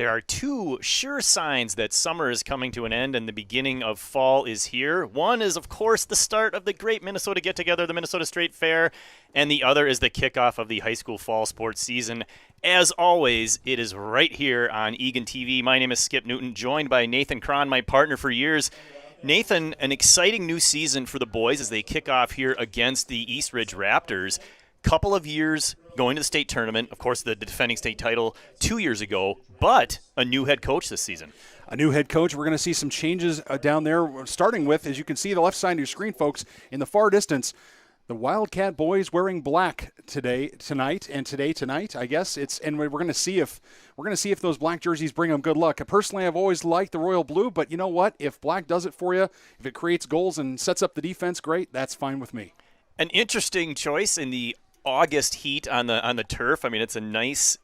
There are two sure signs that summer is coming to an end and the beginning of fall is here. One is, of course, the start of the great Minnesota get-together, the Minnesota State Fair, and the other is the kickoff of the high school fall sports season. As always, it is right here on Eagan TV. My name is Skip Newton, joined by Nathan Cron, my partner for years. Nathan, an exciting new season for the boys as they kick off here against the East Ridge Raptors. Couple of years going to the state tournament, of course the defending state title 2 years ago, but a new head coach this season. A new head coach. We're going to see some changes down there, starting with, as you can see the left side of your screen, folks, in the far distance, the Wildcat boys wearing black tonight, I guess. And we're going to see if those black jerseys bring them good luck. Personally, I've always liked the royal blue, but you know what? If black does it for you, if it creates goals and sets up the defense, great. That's fine with me. An interesting choice in the August heat on the turf. I mean, it's a nice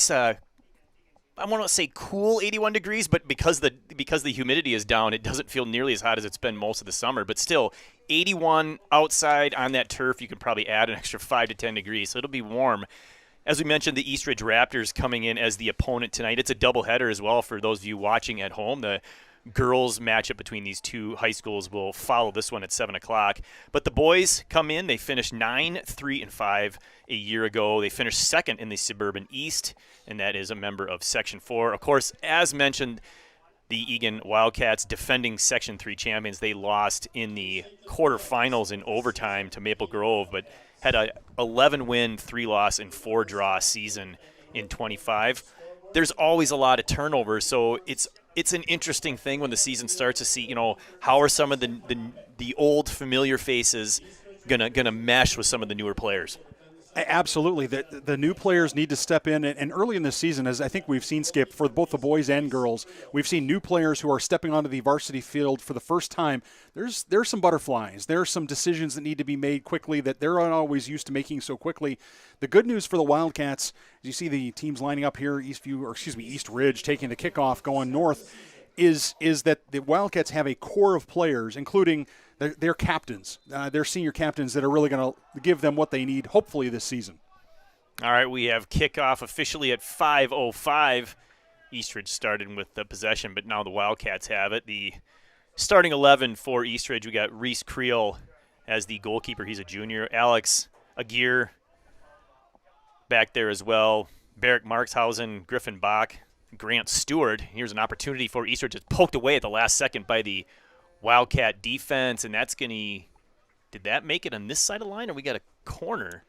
I want to say cool 81 degrees, but because the humidity is down, it doesn't feel nearly as hot as it's been most of the summer. But still, 81 outside on that turf, you can probably add an extra 5 to 10 degrees, so it'll be warm. As we mentioned, the East Ridge Raptors coming in as the opponent tonight. It's a doubleheader as well for those of you watching at home. The girls matchup between these two high schools will follow this one at 7 o'clock. But the boys come in. They finished 9-3-5 a year ago. They finished second in the Suburban East, and that is a member of Section 4. Of course, as mentioned, the Eagan Wildcats, defending Section 3 champions, they lost in the quarterfinals in overtime to Maple Grove, but had a 11-win, 3-loss, and 4-draw season in 25. There's always a lot of turnover, so it's an interesting thing when the season starts to see, how are some of the old familiar faces gonna mesh with some of the newer players. Absolutely. The new players need to step in. And early in the season, as I think we've seen, Skip, for both the boys and girls, we've seen new players who are stepping onto the varsity field for the first time. There's some butterflies. There are some decisions that need to be made quickly that they're not always used to making so quickly. The good news for the Wildcats, as you see the teams lining up here, East Ridge taking the kickoff going north, is that the Wildcats have a core of players, including their captains, their senior captains, that are really going to give them what they need, hopefully, this season. All right, we have kickoff officially at 5:05. Eastridge started with the possession, but now the Wildcats have it. The starting 11 for Eastridge, we got Reese Creel as the goalkeeper. He's a junior. Alex Aguirre back there as well. Barrick Markshausen, Griffin Bach, Grant Stewart. Here's an opportunity for Eastridge. It's poked away at the last second by the Wildcat defense, and that's going to – did that make it on this side of the line, or we got a corner?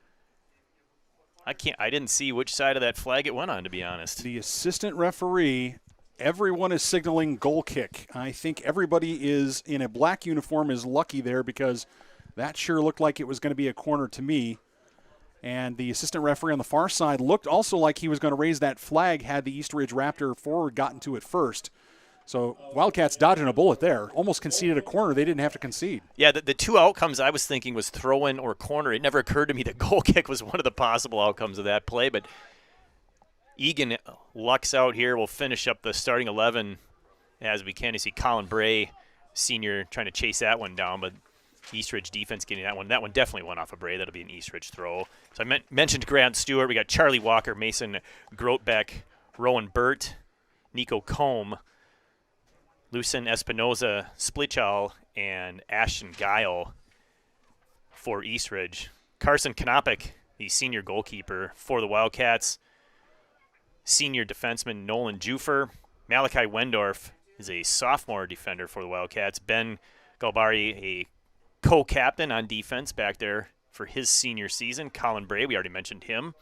I didn't see which side of that flag it went on, to be honest. The assistant referee, everyone is signaling goal kick. I think everybody is in a black uniform is lucky there because that sure looked like it was going to be a corner to me. And the assistant referee on the far side looked also like he was going to raise that flag had the East Ridge Raptor forward gotten to it first. So Wildcats dodging a bullet there. Almost conceded a corner they didn't have to concede. Yeah, the two outcomes I was thinking was throw-in or corner. It never occurred to me that goal kick was one of the possible outcomes of that play. But Eagan lucks out here. We'll finish up the starting 11 as we can. You see Colin Bray, senior, trying to chase that one down, but Eastridge defense getting that one. That one definitely went off of Bray. That'll be an Eastridge throw. So I mentioned Grant Stewart. We got Charlie Walker, Mason Grotbeck, Rowan Burt, Nico Combe, Lucen Espinoza, Splichal, and Ashton Guile for Eastridge. Carson Knopik, the senior goalkeeper for the Wildcats. Senior defenseman Nolan Jufer. Malachi Wendorf is a sophomore defender for the Wildcats. Ben Galbari, a co-captain on defense back there for his senior season. Colin Bray, we already mentioned him,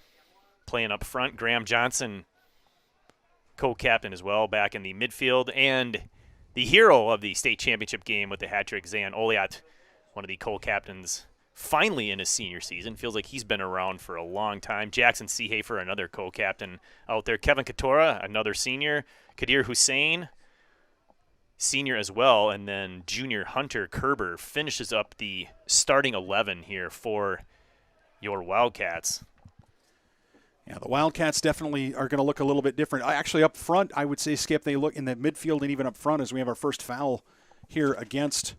playing up front. Graham Johnson, co-captain as well, back in the midfield. And the hero of the state championship game with the hat trick, Zan Oliat, one of the co-captains, finally in his senior season. Feels like he's been around for a long time. Jackson Seehafer, another co-captain out there. Kevin Katora, another senior. Kadir Hussein, senior as well. And then junior Hunter Kerber finishes up the starting 11 here for your Wildcats. Yeah, the Wildcats definitely are going to look a little bit different. Actually, up front, I would say, Skip, they look in the midfield and even up front as we have our first foul here against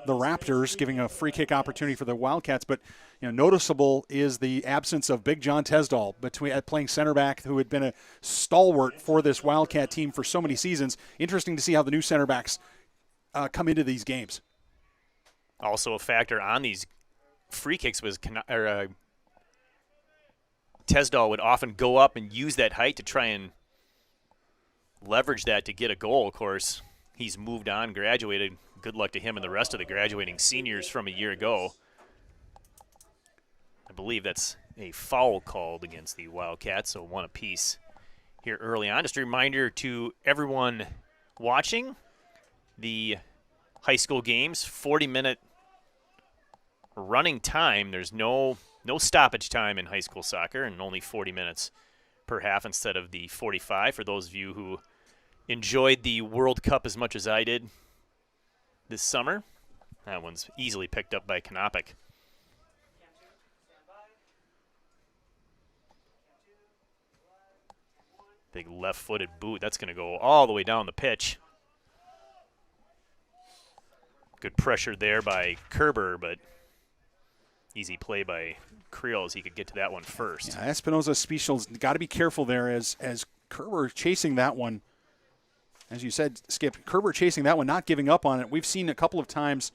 the Raptors, giving a free kick opportunity for the Wildcats. But noticeable is the absence of Big John Tesdall playing center back, who had been a stalwart for this Wildcat team for so many seasons. Interesting to see how the new center backs come into these games. Also a factor on these free kicks was Tesdall would often go up and use that height to try and leverage that to get a goal. Of course, he's moved on, graduated. Good luck to him and the rest of the graduating seniors from a year ago. I believe that's a foul called against the Wildcats, so 1 apiece here early on. Just a reminder to everyone watching the high school games, 40-minute running time. There's no stoppage time in high school soccer, and only 40 minutes per half instead of the 45 for those of you who enjoyed the World Cup as much as I did this summer. That one's easily picked up by Kanopic. Big left-footed boot. That's going to go all the way down the pitch. Good pressure there by Kerber, but easy play by Creel as he could get to that one first. Yeah, Espinosa Special's got to be careful there as Kerber chasing that one. As you said, Skip, Kerber chasing that one, not giving up on it. We've seen a couple of times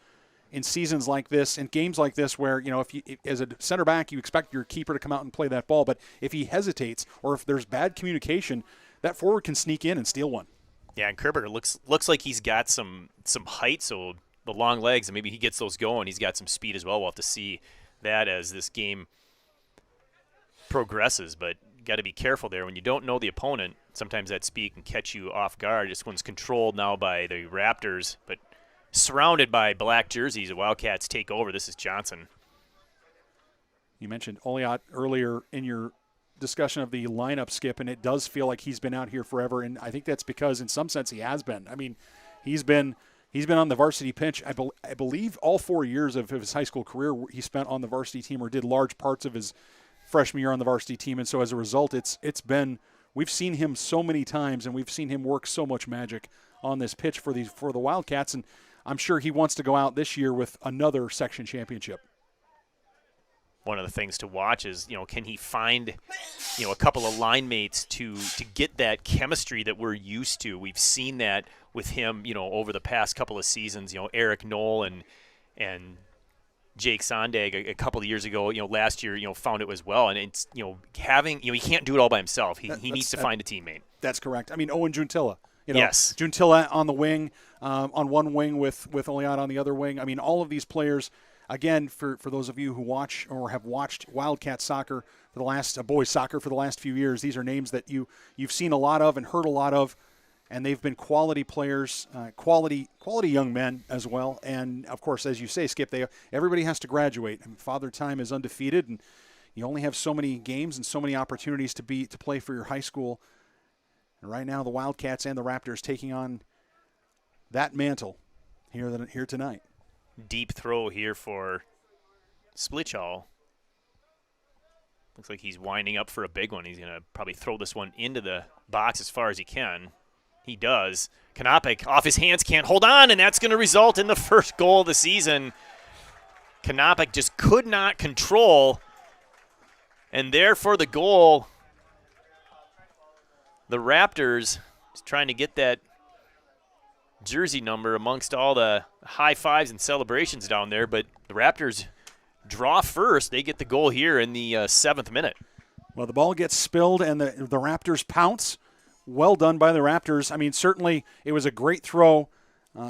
in seasons like this, in games like this, where, if as a center back, you expect your keeper to come out and play that ball, but if he hesitates or if there's bad communication, that forward can sneak in and steal one. Yeah, and Kerber looks like he's got some height, so the long legs, and maybe he gets those going. He's got some speed as well. We'll have to see that as this game progresses, but got to be careful there. When you don't know the opponent, sometimes that speed can catch you off guard. This one's controlled now by the Raptors, but surrounded by black jerseys. The Wildcats take over. This is Johnson. You mentioned Oliot earlier in your discussion of the lineup, Skip, and it does feel like he's been out here forever, and I think that's because in some sense he has been. I mean, he's been on the varsity pitch. I believe all 4 years of his high school career he spent on the varsity team or did large parts of his freshman year on the varsity team, and so as a result, we've seen him so many times, and we've seen him work so much magic on this pitch for the Wildcats, and I'm sure he wants to go out this year with another section championship. One of the things to watch is, can he find, a couple of line mates to get that chemistry that we're used to. We've seen that with him, over the past couple of seasons. Eric Knoll and Jake Sondag a couple of years ago, last year, found it as well. And it's, having, he can't do it all by himself. He needs to find a teammate. That's correct. I mean, Owen Juntilla. Yes. Juntilla on the wing, on one wing with Oliot on the other wing. I mean, all of these players, again, for those of you who watch or have watched Wildcat soccer for the last boys soccer for the last few years, these are names that you've seen a lot of and heard a lot of, and they've been quality players, quality young men as well. And of course, as you say, Skip, everybody has to graduate. I mean, Father Time is undefeated, and you only have so many games and so many opportunities to play for your high school. And right now, the Wildcats and the Raptors taking on that mantle here tonight. Deep throw here for Splichal. Looks like he's winding up for a big one. He's going to probably throw this one into the box as far as he can. He does. Kanopic off his hands, can't hold on, and that's going to result in the first goal of the season. Kanopic just could not control, and therefore the goal. The Raptors is trying to get that jersey number amongst all the high fives and celebrations down there, but the Raptors draw first. They get the goal here in the 7th minute. Well, the ball gets spilled, and the Raptors pounce. Well done by the Raptors. I mean, certainly it was a great throw.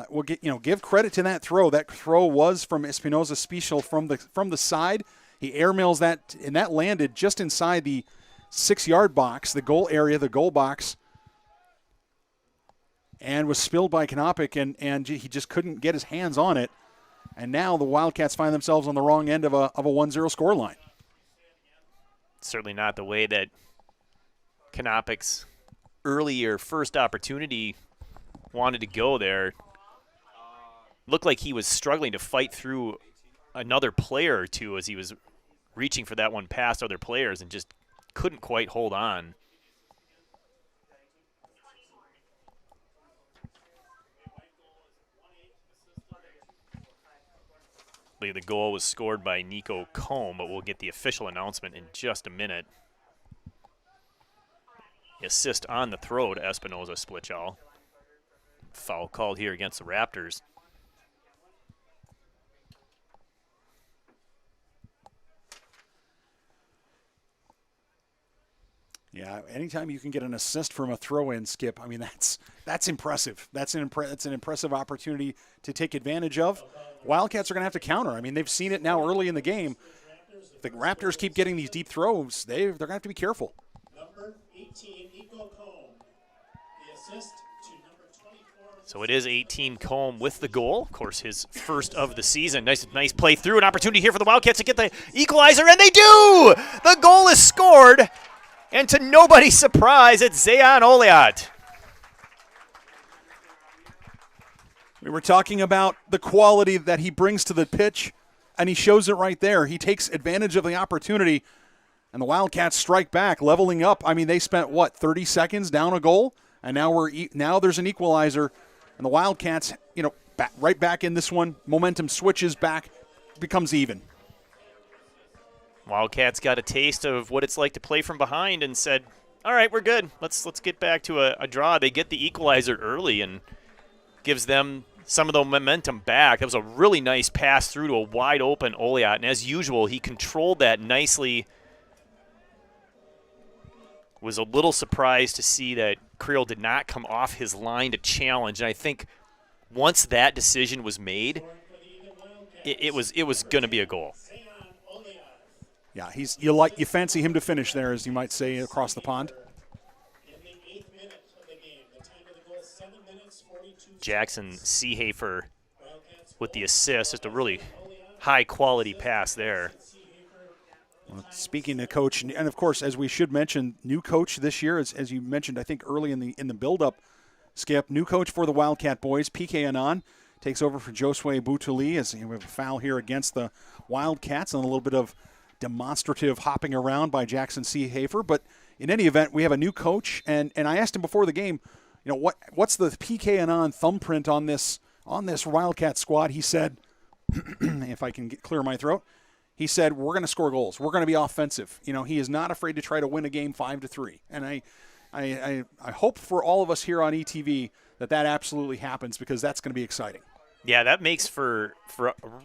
We'll give credit to that throw. That throw was from Espinosa Special from the side. He airmails that, and that landed just inside the 6-yard box, the goal area, the goal box, and was spilled by Kanopic, and he just couldn't get his hands on it. And now the Wildcats find themselves on the wrong end of a 1-0 scoreline. Certainly not the way that Kanopic's earlier first opportunity wanted to go there. Looked like he was struggling to fight through another player or two as he was reaching for that one past other players and just couldn't quite hold on. The goal was scored by Nico Combe, but we'll get the official announcement in just a minute. The assist on the throw to Espinoza Splitchall. Foul called here against the Raptors. Yeah, anytime you can get an assist from a throw-in, Skip, I mean, that's impressive. That's an impressive opportunity to take advantage of. Wildcats are going to have to counter. I mean, they've seen it now early in the game. If the Raptors keep getting these deep throws, they're going to have to be careful. Number 18, Nico Combe. The assist to number 24. So it is 18 Combe with the goal. Of course, his first of the season. Nice play through. An opportunity here for the Wildcats to get the equalizer, and they do! The goal is scored. And to nobody's surprise, it's Zayan Oliat. We were talking about the quality that he brings to the pitch, and he shows it right there. He takes advantage of the opportunity, and the Wildcats strike back, leveling up. I mean, they spent, 30 seconds down a goal, and now there's an equalizer, and the Wildcats, right back in this one. Momentum switches back, becomes even. Wildcats got a taste of what it's like to play from behind and said, all right, we're good. Let's get back to a draw. They get the equalizer early and gives them some of the momentum back. That was a really nice pass through to a wide-open Oliat, and as usual, he controlled that nicely. Was a little surprised to see that Creel did not come off his line to challenge, and I think once that decision was made, it was going to be a goal. Yeah, you fancy him to finish there, as you might say, across the pond. In the 8th minute of the game, the time of the goal 7 minutes 42. Jackson Seehafer with the assist, just a really high-quality pass there. Well, speaking of coach, and of course, as we should mention, new coach this year, as you mentioned, I think early in the build-up, Skip, new coach for the Wildcat boys, PK Anand, takes over for Josue Butuli as we have a foul here against the Wildcats and a little bit of demonstrative hopping around by Jackson Seehafer. But in any event, we have a new coach, and I asked him before the game, what's the PK Anand thumbprint on this Wildcat squad? He said, if I can clear my throat, he said, we're going to score goals. We're going to be offensive. He is not afraid to try to win a game 5-3. And I hope for all of us here on ETV that absolutely happens, because that's going to be exciting. Yeah, that makes for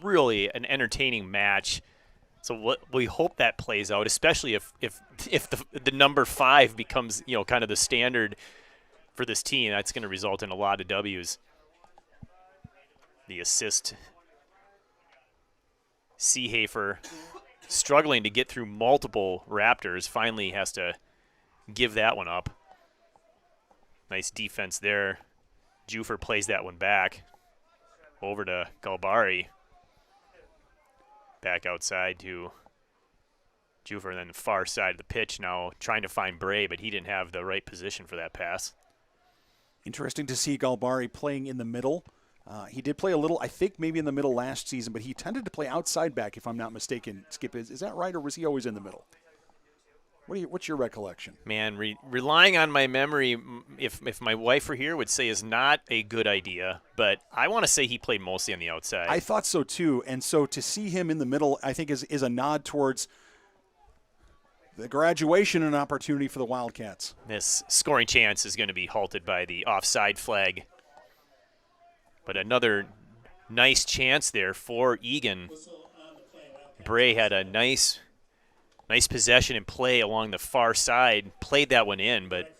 really an entertaining match. So we hope that plays out, especially if the number 5 becomes kind of the standard for this team. That's going to result in a lot of W's. The assist, Seehafer struggling to get through multiple Raptors, finally has to give that one up. Nice defense there. Jufer plays that one back over to Galbari. Back outside to Jufer, and then the far side of the pitch now trying to find Bray, but he didn't have the right position for that pass. Interesting to see Galbari playing in the middle. He did play a little, I think, maybe in the middle last season, but he tended to play outside back, if I'm not mistaken. Skip, is that right, or was he always in the middle? What's your recollection? Man, relying on my memory, if my wife were here, would say is not a good idea. But I want to say he played mostly on the outside. I thought so too, and so to see him in the middle, I think is a nod towards the graduation and opportunity for the Wildcats. This scoring chance is going to be halted by the offside flag. But another nice chance there for Eagan. Bray had a nice possession and play along the far side, played that one in, but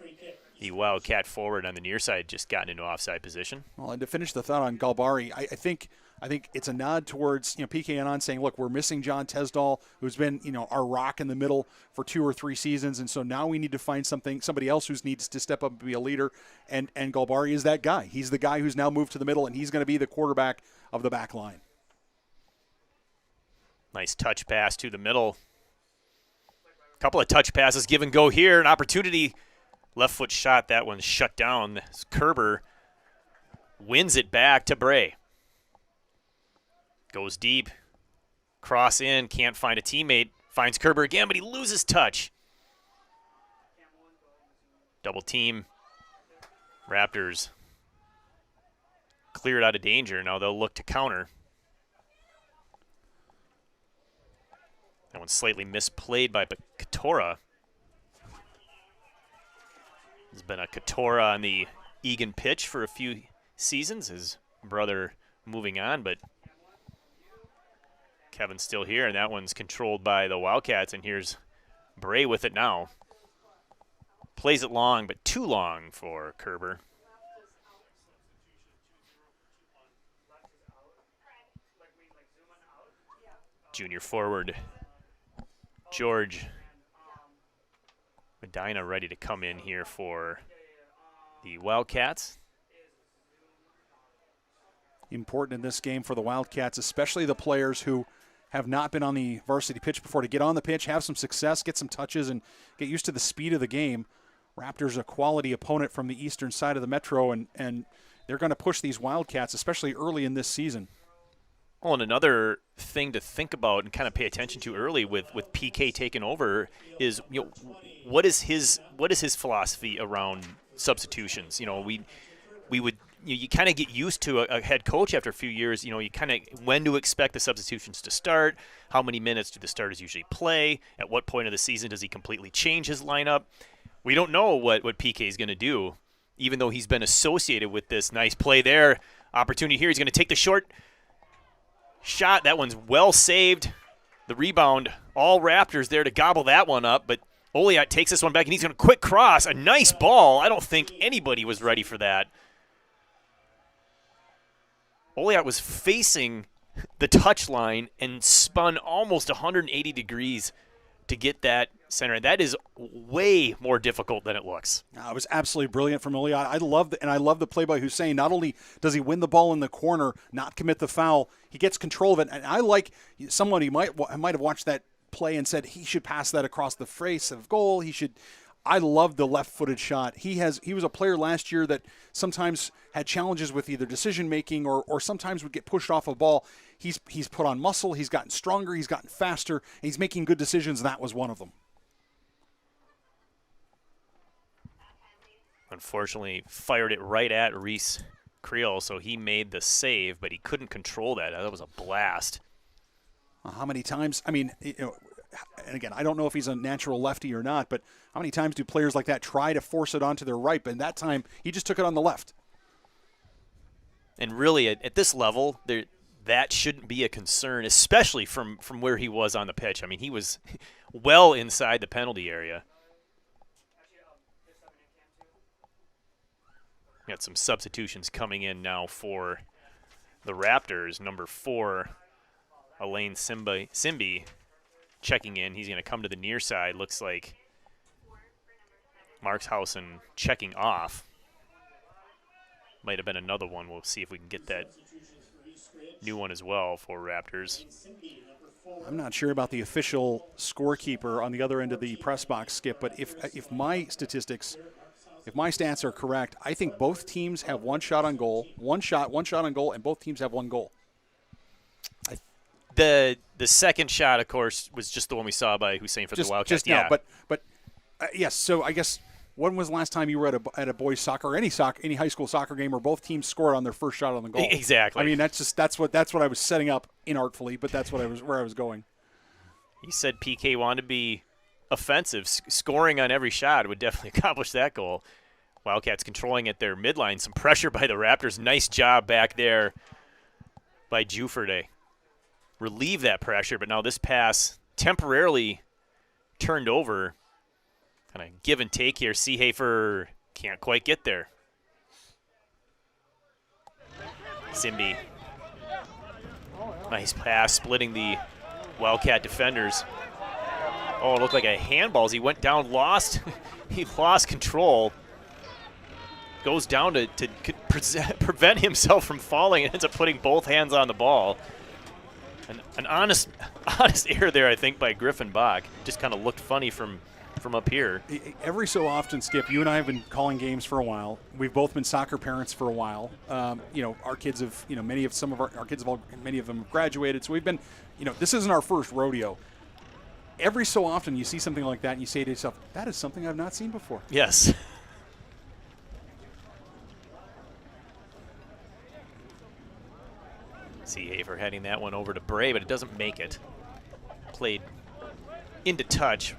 the Wildcat forward on the near side just got into offside position. Well, and to finish the thought on Galbari, I think it's a nod towards PK Anand saying, look, we're missing John Tesdall, who's been our rock in the middle for 2 or 3 seasons, and so now we need to find somebody else who needs to step up and be a leader, and Galbari is that guy. He's the guy who's now moved to the middle, and he's going to be the quarterback of the back line. Nice touch pass to the middle. Couple of touch passes, give and go here. An opportunity. Left foot shot. That one's shut down. Kerber wins it back to Bray. Goes deep. Cross in. Can't find a teammate. Finds Kerber again, but he loses touch. Double team. Raptors cleared out of danger. Now they'll look to counter. one's slightly misplayed by Katora. There's been a Katora on the Eagan pitch for a few seasons. His brother moving on, but Kevin's still here, and that one's controlled by the Wildcats, and here's Bray with it now. Plays it long, but too long for Kerber. Junior forward George Medina ready to come in here for the Wildcats. Important in this game for the Wildcats, especially the players who have not been on the varsity pitch before, to get on the pitch, have some success, get some touches, and get used to the speed of the game. Raptors a quality opponent from the eastern side of the Metro, and they're going to push these Wildcats, especially early in this season. Well, and another thing to think about and kind of pay attention to early with PK taking over is, what is his philosophy around substitutions? You kind of get used to a head coach after a few years. You kind of when to expect the substitutions to start, how many minutes do the starters usually play, at what point of the season does he completely change his lineup. We don't know what PK is going to do, even though he's been associated with this nice play there. Opportunity here, he's going to take the short shot. That one's well saved. The rebound, all Raptors there to gobble that one up, but Oliat takes this one back, and he's going to quick cross. A nice ball. I don't think anybody was ready for that. Oliat was facing the touch line and spun almost 180 degrees to get that center. And that is way more difficult than it looks. It was absolutely brilliant from Oliat. I love the play by Hussein. Not only does he win the ball in the corner, not commit the foul, he gets control of it. And I like someone who might have watched that play and said he should pass that across the face of goal. I love the left-footed shot. He was a player last year that sometimes had challenges with either decision-making or sometimes would get pushed off a ball. He's put on muscle. He's gotten stronger. He's gotten faster. And he's making good decisions. That was one of them. Unfortunately, fired it right at Reese Creel, so he made the save, but he couldn't control that. That was a blast. How many times? I mean, and again, I don't know if he's a natural lefty or not, but how many times do players like that try to force it onto their right? But that time, he just took it on the left. And really, at this level, that shouldn't be a concern, especially from where he was on the pitch. I mean, he was well inside the penalty area. Got some substitutions coming in now for the Raptors. Number 4, Elaine Simby checking in. He's going to come to the near side. Looks like Markshausen checking off. Might have been another one. We'll see if we can get that new one as well for Raptors. I'm not sure about the official scorekeeper on the other end of the press box, Skip, but if my stats are correct, I think both teams have one shot on goal, one shot on goal, and both teams have one goal. The second shot, of course, was just the one we saw by Hussein for the Wildcats. Just now, but yes. So I guess when was the last time you were at a boys soccer or any high school soccer game where both teams scored on their first shot on the goal? Exactly. I mean, that's what I was setting up inartfully, but that's where I was going. He said PK wanted to be offensive. Scoring on every shot would definitely accomplish that goal. Wildcats controlling at their midline. Some pressure by the Raptors. Nice job back there by Juford to relieve that pressure, but now this pass temporarily turned over. Kind of give and take here. Seehafer can't quite get there. Simby. Nice pass, splitting the Wildcat defenders. Oh, it looked like a handball as he went down, he lost control. Goes down to prevent himself from falling and ends up putting both hands on the ball. An honest error there, I think, by Griffin Bach. Just kind of looked funny from up here. Every so often, Skip, you and I have been calling games for a while. We've both been soccer parents for a while. Our kids have, many of them have graduated. So we've been, this isn't our first rodeo. Every so often you see something like that and you say to yourself, that is something I've not seen before. Yes. Seehafer heading that one over to Bray, but it doesn't make it. Played into touch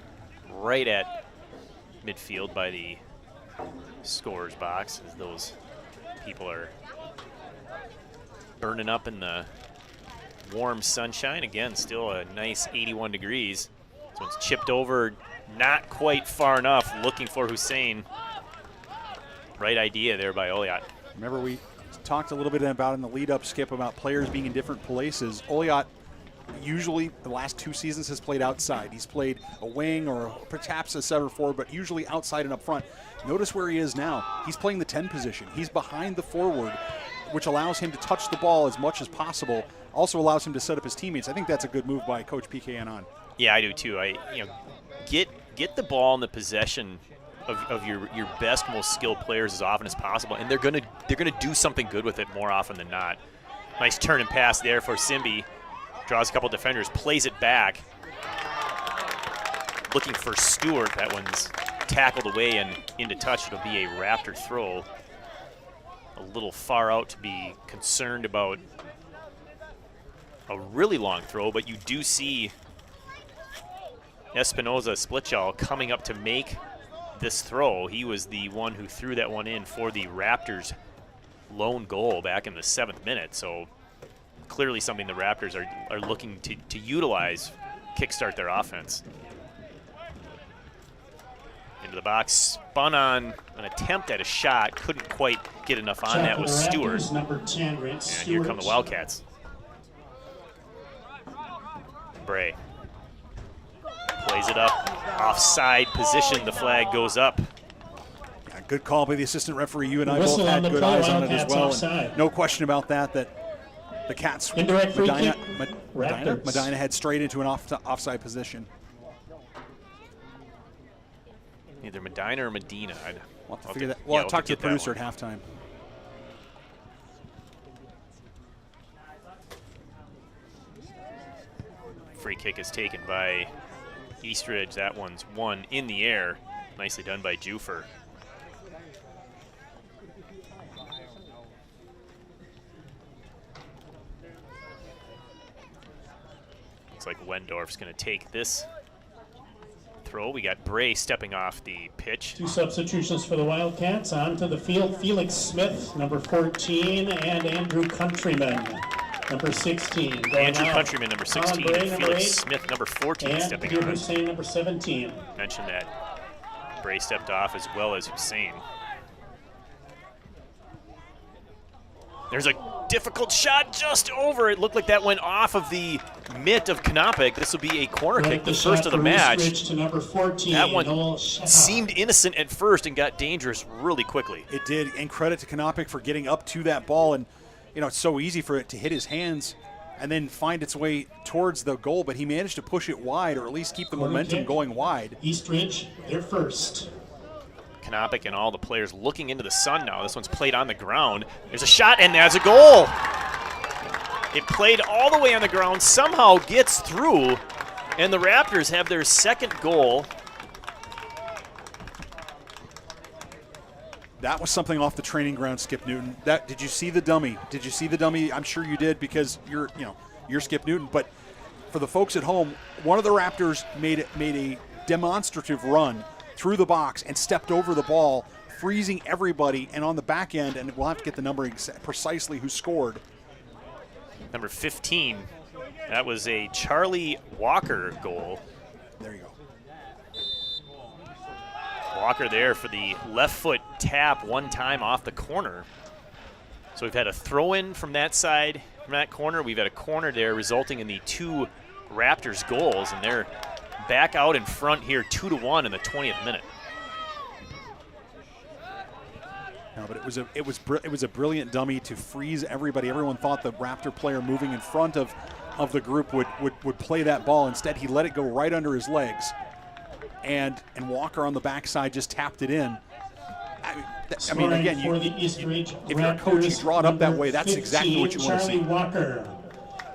right at midfield by the scorer's box as those people are burning up in the warm sunshine. Again, still a nice 81 degrees. So it's chipped over, not quite far enough, looking for Hussein. Right idea there by Oliot. Remember, we talked a little bit about in the lead-up, Skip, about players being in different places. Oliot usually the last 2 seasons has played outside. He's played a wing or perhaps a center forward, but usually outside and up front. Notice where he is now. He's playing the 10 position. He's behind the forward, which allows him to touch the ball as much as possible. Also allows him to set up his teammates. I think that's a good move by Coach PK Anon. Yeah, I do too. Get the ball in the possession of your best, most skilled players as often as possible, and they're gonna do something good with it more often than not. Nice turn and pass there for Simbi. Draws a couple defenders, plays it back. Looking for Stewart. That one's tackled away and into touch. It'll be a Raptor throw. A little far out to be concerned about a really long throw, but you do see Espinoza Splitjall coming up to make this throw. He was the one who threw that one in for the Raptors' lone goal back in the 7th minute. So clearly something the Raptors are looking to utilize, kickstart their offense. Into the box, spun on an attempt at a shot, couldn't quite get enough on that with Stewart. Number 10, and here come the Wildcats. Bray plays it up, offside position, the flag goes up. Yeah, good call by the assistant referee. You and I both had good eyes on it as well. And no question about that the Cats, Medina head straight into an offside position. Either Medina or Medina. We'll have to figure that. Well, I'll talk to the producer at halftime. Free kick is taken by East Ridge. That one's won in the air. Nicely done by Jufer. Looks like Wendorf's going to take this throw. We got Bray stepping off the pitch. 2 substitutions for the Wildcats. Onto the field, Felix Smith, number 14, and Andrew Countryman, number 16. Andrew Countryman, number 16, Bray, and number Felix 8, Smith, number 14, and stepping Peter on. Hussein, number 17. Mentioned that Bray stepped off as well as Hussein. There's a difficult shot just over. It looked like that went off of the mitt of Konopik. This will be a corner kick, the first of the match. To number 14, that one seemed innocent at first and got dangerous really quickly. It did, and credit to Konopik for getting up to that ball. And it's so easy for it to hit his hands and then find its way towards the goal, but he managed to push it wide, or at least keep the momentum going wide. East Ridge, they're first. Konopik and all the players looking into the sun now. This one's played on the ground. There's a shot, and there's a goal. It played all the way on the ground, somehow gets through, and the Raptors have their second goal. That was something off the training ground, Skip Newton. Did you see the dummy? Did you see the dummy? I'm sure you did because you're Skip Newton. But for the folks at home, one of the Raptors made a demonstrative run through the box and stepped over the ball, freezing everybody. And on the back end, and we'll have to get the number precisely who scored. Number 15. That was a Charlie Walker goal. There you go. Walker there for the left foot tap one time off the corner. So we've had a throw in from that side, from that corner. We've had a corner there resulting in the 2 Raptors goals, and they're back out in front here 2-1 in the 20th minute. No, but it was a brilliant dummy to freeze everybody. Everyone thought the Raptor player moving in front of the group would play that ball. Instead, he let it go right under his legs. And Walker on the backside just tapped it in. I mean, again, if you're a coach, you draw it up that way. That's exactly what you want to see. Charlie Walker,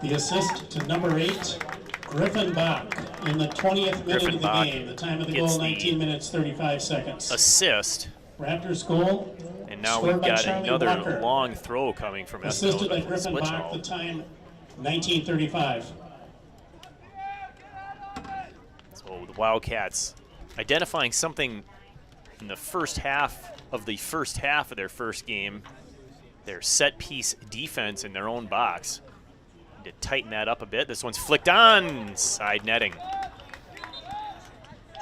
the assist to number 8, Griffin Bach, in the 20th minute of the game. The time of the goal, 19 minutes, 35 seconds. Assist. Raptors goal. And now we've got another Walker. Long throw coming from Assisted by Espinoza. Griffin Bach, the time, 19:35. So the Wildcats identifying something in the first half of their first game, their set-piece defense in their own box. Need to tighten that up a bit. This one's flicked on, side netting.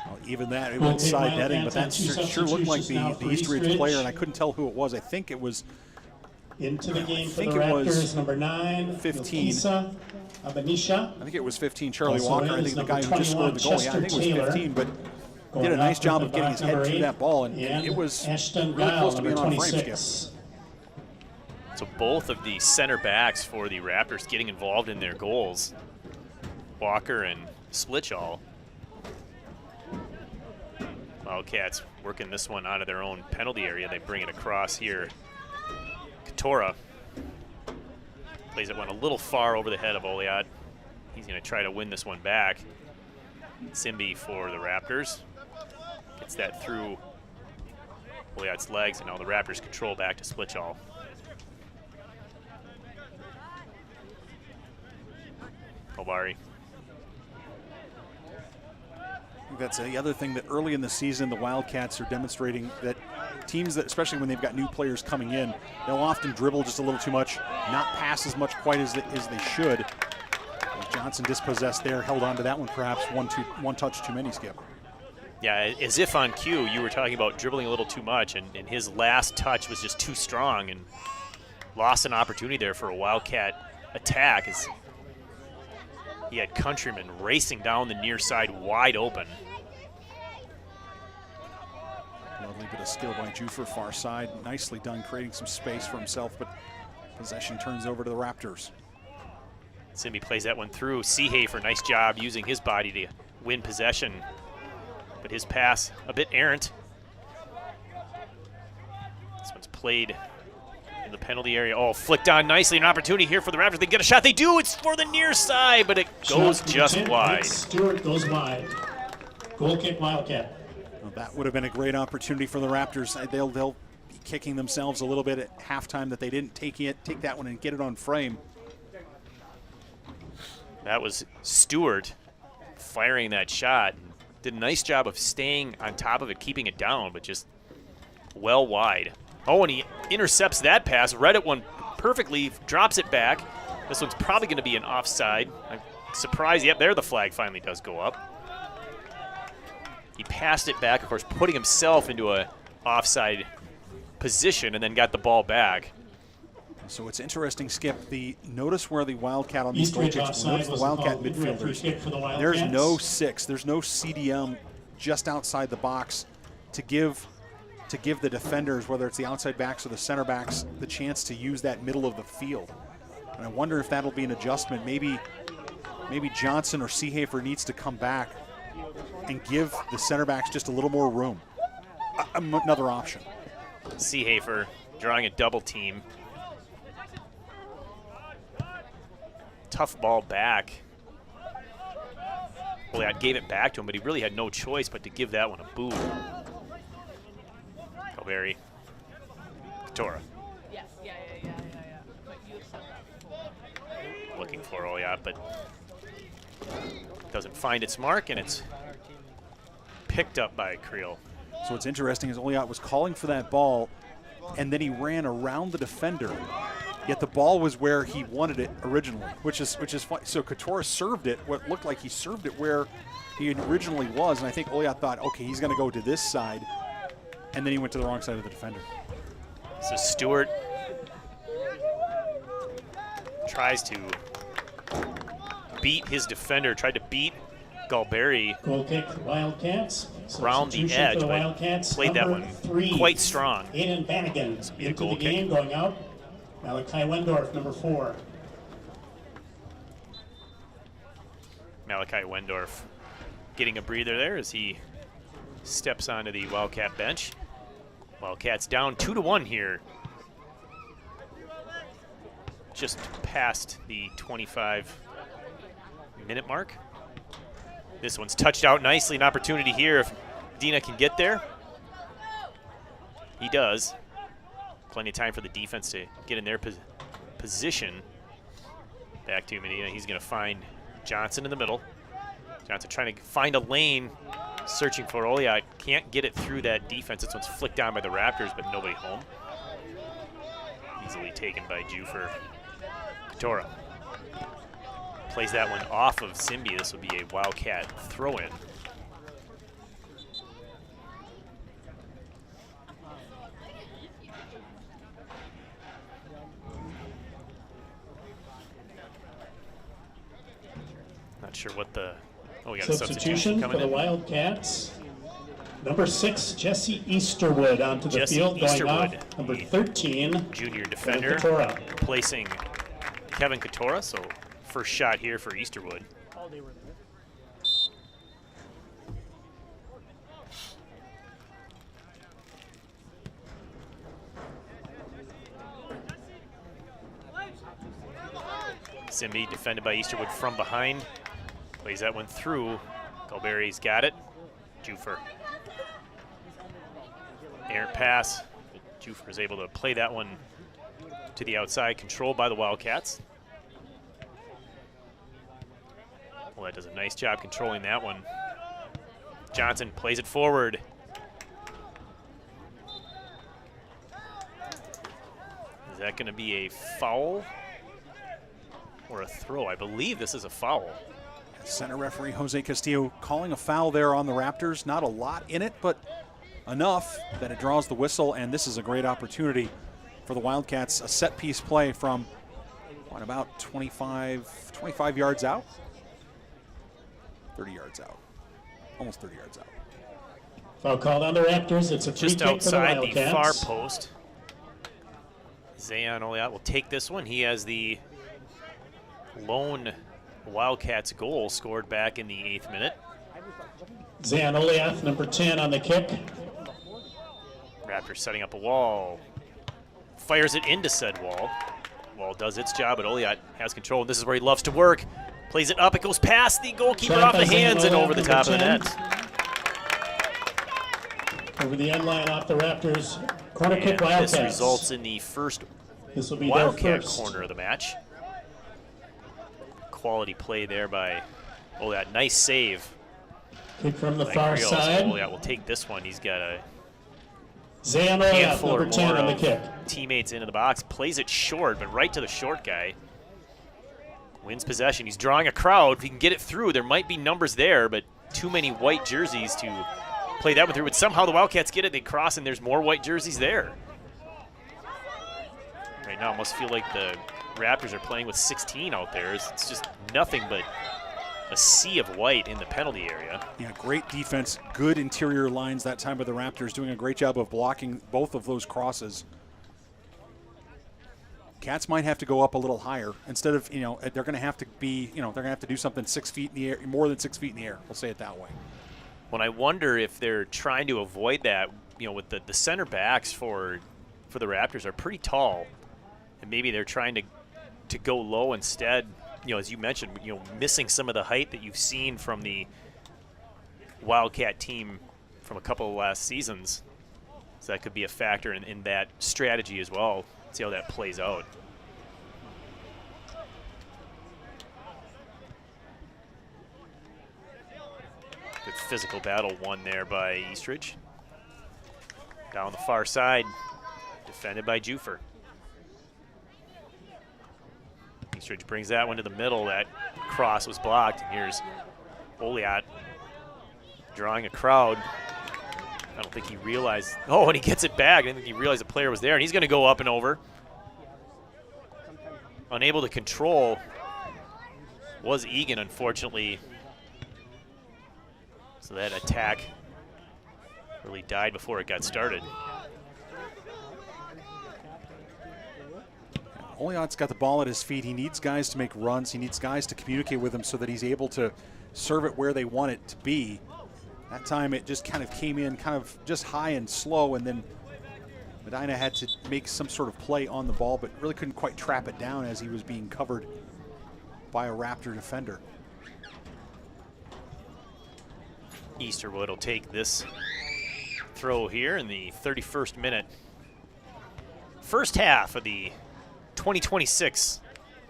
Well, even that, it went side netting, but that sure looked like the East Ridge player, and I couldn't tell who it was. I think it was into the game for the Raptors, number 9, 15. Abanisha. I think it was 15, Charlie Walker. I think the guy who just scored the goal. Yeah, I think it was 15, but did a nice job of getting his head to that ball, and it was really close to being on frame, Skip. So both of the center backs for the Raptors getting involved in their goals, Walker and Splitchall. Wildcats working this one out of their own penalty area. They bring it across here. Katora plays that one a little far over the head of Oliat. He's going to try to win this one back. Simbi for the Raptors. Gets that through Oliat's legs, and now the Raptors control back to Splitchall. Kalbari. That's the other thing, that early in the season the Wildcats are demonstrating that teams that, especially when they've got new players coming in, they'll often dribble just a little too much, not pass as much quite as they should. Johnson dispossessed there, held on to that one perhaps one touch too many, Skip. Yeah, as if on cue, you were talking about dribbling a little too much, and his last touch was just too strong and lost an opportunity there for a Wildcat attack as he had Countryman racing down the near side wide open. Lovely bit of skill by Jufer, far side. Nicely done, creating some space for himself, but possession turns over to the Raptors. Simbi plays that one through. Seehafer, nice job using his body to win possession, but his pass a bit errant. This one's played in the penalty area. Oh, flicked on nicely. An opportunity here for the Raptors. They get a shot. They do. It's for the near side, but it goes just wide. Stewart goes wide. Goal kick, Wildcat. Well, that would have been a great opportunity for the Raptors. They'll be kicking themselves a little bit at halftime that they didn't take that one and get it on frame. That was Stewart firing that shot. Did a nice job of staying on top of it, keeping it down, but just well wide. Oh, and he intercepts that pass, read it one perfectly, drops it back. This one's probably going to be an offside. I'm surprised. Yep, there the flag finally does go up. He passed it back, of course, putting himself into a offside position, and then got the ball back. So it's interesting, Skip. Notice where the Wildcat on these goal kicks. Notice the Wildcat midfielders. There's no 6. There's no CDM just outside the box to give the defenders, whether it's the outside backs or the center backs, the chance to use that middle of the field. And I wonder if that'll be an adjustment. Maybe Johnson or Seehafer needs to come back and give the center backs just a little more room. Another option. Seehafer drawing a double team. Tough ball back. Well, I gave it back to him, but he really had no choice but to give that one a boot. Calvary. Katora. Yes, yeah. But you said that before. Looking for Oliat, but doesn't find its mark, and it's picked up by Creel. So what's interesting is Oliat was calling for that ball, and then he ran around the defender. Yet the ball was where he wanted it originally, which is fine. So Katora served it, what looked like he served it where he originally was, and I think Oliat thought, okay, he's going to go to this side, and then he went to the wrong side of the defender. So Stewart tries to beat his defender, tried to beat Galberry Goal kick, Wildcats. around the edge, but played that one quite strong. Aiden Bannigan into the game, going out. Malachi Wendorf, number 4. Malachi Wendorf getting a breather there as he steps onto the Wildcat bench. Wildcats down 2-1 here. Just past the 25-minute mark. This one's touched out nicely. An opportunity here if Medina can get there. He does. Plenty of time for the defense to get in their position. Back to Medina. He's going to find Johnson in the middle. Johnson trying to find a lane, searching for Oliot. Can't get it through that defense. This one's flicked down by the Raptors, but nobody home. Easily taken by Jufer. Katora plays that one off of Simbi. This will be a Wildcat throw-in. Not sure what the... Oh, we got a substitution coming for the in. Wildcats. Number 6, Jesse Easterwood onto the field, going off number 13, junior defender, placing Kevin Katora. So first shot here for Easterwood. Simbi defended by Easterwood from behind. Plays that one through. Galberry's got it. Jufer. Errant pass. Jufer is able to play that one to the outside, controlled by the Wildcats. Well, that does a nice job controlling that one. Johnson plays it forward. Is that going to be a foul or a throw? I believe this is a foul. Center referee Jose Castillo calling a foul there on the Raptors. Not a lot in it, but enough that it draws the whistle, and this is a great opportunity for the Wildcats. A set-piece play from, what, about 25 yards out? 30 yards out. Almost 30 yards out. Foul called on the Raptors. It's a free just kick outside for the the Wildcats. far post. Zayon Oliot will take this one. He has the lone Wildcats goal scored back in the 8th minute. Zayon Oliath, number 10 on the kick. Raptors setting up a wall. Fires it into said wall. Wall does its job, but Oliot has control. This is where he loves to work. Plays it up. It goes past the goalkeeper off the hands and over the top of the net. Over the end line off the Raptors. Corner kick Wildcats. This results in the first This will be Wildcat their first corner of the match. Quality play there by Oliot. Nice save. Kick from the By far Creel, side. so Oliot will take this one. He's got a Zayon Oliath, handful or number 10 more on the of kick. teammates into the box. Plays it short, but right to the short guy. Wins possession. He's drawing a crowd. If he can get it through, there might be numbers there, but too many white jerseys to play that one through. But somehow the Wildcats get it. They cross, and there's more white jerseys there. Right now, it must feel like the Raptors are playing with 16 out there. It's just nothing but a sea of white in the penalty area. Yeah, great defense, good interior lines that time by the Raptors, doing a great job of blocking both of those crosses. Cats might have to go up a little higher instead of, they're going to have to be, they're going to have to do something 6 feet in the air, more than 6 feet in the air. We'll say it that way. When I wonder if they're trying to avoid that, with the center backs for the Raptors are pretty tall, and maybe they're trying to go low instead. As you mentioned, missing some of the height that you've seen from the Wildcat team from a couple of last seasons. So that could be a factor in that strategy as well. See how that plays out. Good physical battle won there by East Ridge. Down the far side, defended by Jufer. East Ridge brings that one to the middle. That cross was blocked. And here's Oliot drawing a crowd. I don't think he realized. Oh, and he gets it back. I didn't think he realized the player was there. And he's going to go up and over. Unable to control was Eagan, unfortunately. So that attack really died before it got started. Oliot's got the ball at his feet. He needs guys to make runs. He needs guys to communicate with him so that he's able to serve it where they want it to be. That time it just kind of came in kind of just high and slow, and then Medina had to make some sort of play on the ball, but really couldn't quite trap it down as he was being covered by a Raptor defender. Easterwood will take this throw here in the 31st minute. First half of the 2026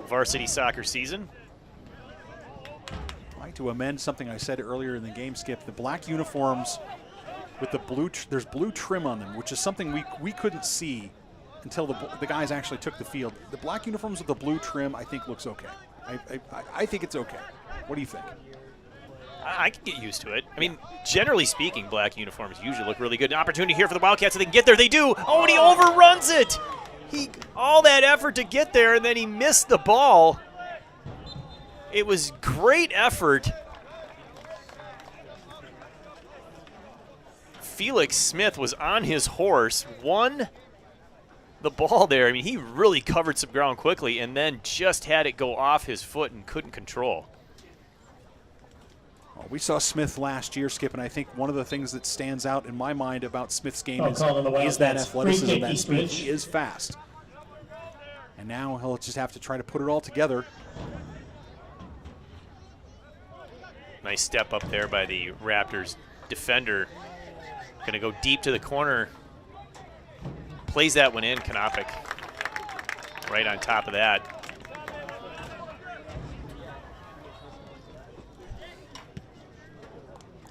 varsity soccer season. like to amend something I said earlier in the game, Skip. The black uniforms with the blue, there's blue trim on them, which is something we couldn't see until the guys actually took the field. The black uniforms with the blue trim, I think, looks okay. I think it's okay. What do you think? I can get used to it. I mean, generally speaking, black uniforms usually look really good. An opportunity here for the Wildcats if they can get there. They do. Oh, and he overruns it. All that effort to get there, and then he missed the ball. It was great effort. Felix Smith was on his horse, won the ball there. I mean, he really covered some ground quickly and then just had it go off his foot and couldn't control. Well, we saw Smith last year, Skip, and I think one of the things that stands out in my mind about Smith's game is that athleticism, that speed. He is fast. And now he'll just have to try to put it all together. Nice step up there by the Raptors defender. Going to go deep to the corner. Plays that one in, Kanopic. Right on top of that.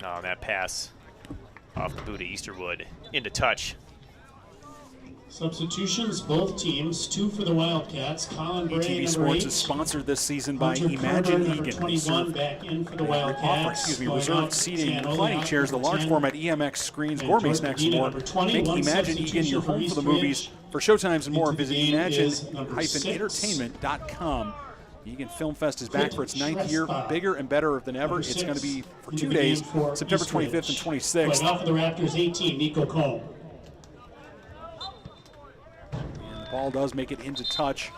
Oh, that pass off the boot of Easterwood into touch. Substitutions, both teams. 2 for the Wildcats. Colin Bray, ETV number Sports 8. is sponsored this season by Hunter Imagine Carter, number Eagan. 21, back in for the Wildcats. Reserved seating, reclining chairs, the large format EMX screens, gourmet snacks, and more. Make Imagine Eagan your home for the movies. For showtimes and more, visit imagine-entertainment.com. Eagan Film Fest is back for its 9th year, bigger and better than ever. It's going to be for 2 days, September 25th and 26th. Now for the Raptors, 18, Nico Combe. And the ball does make it into touch.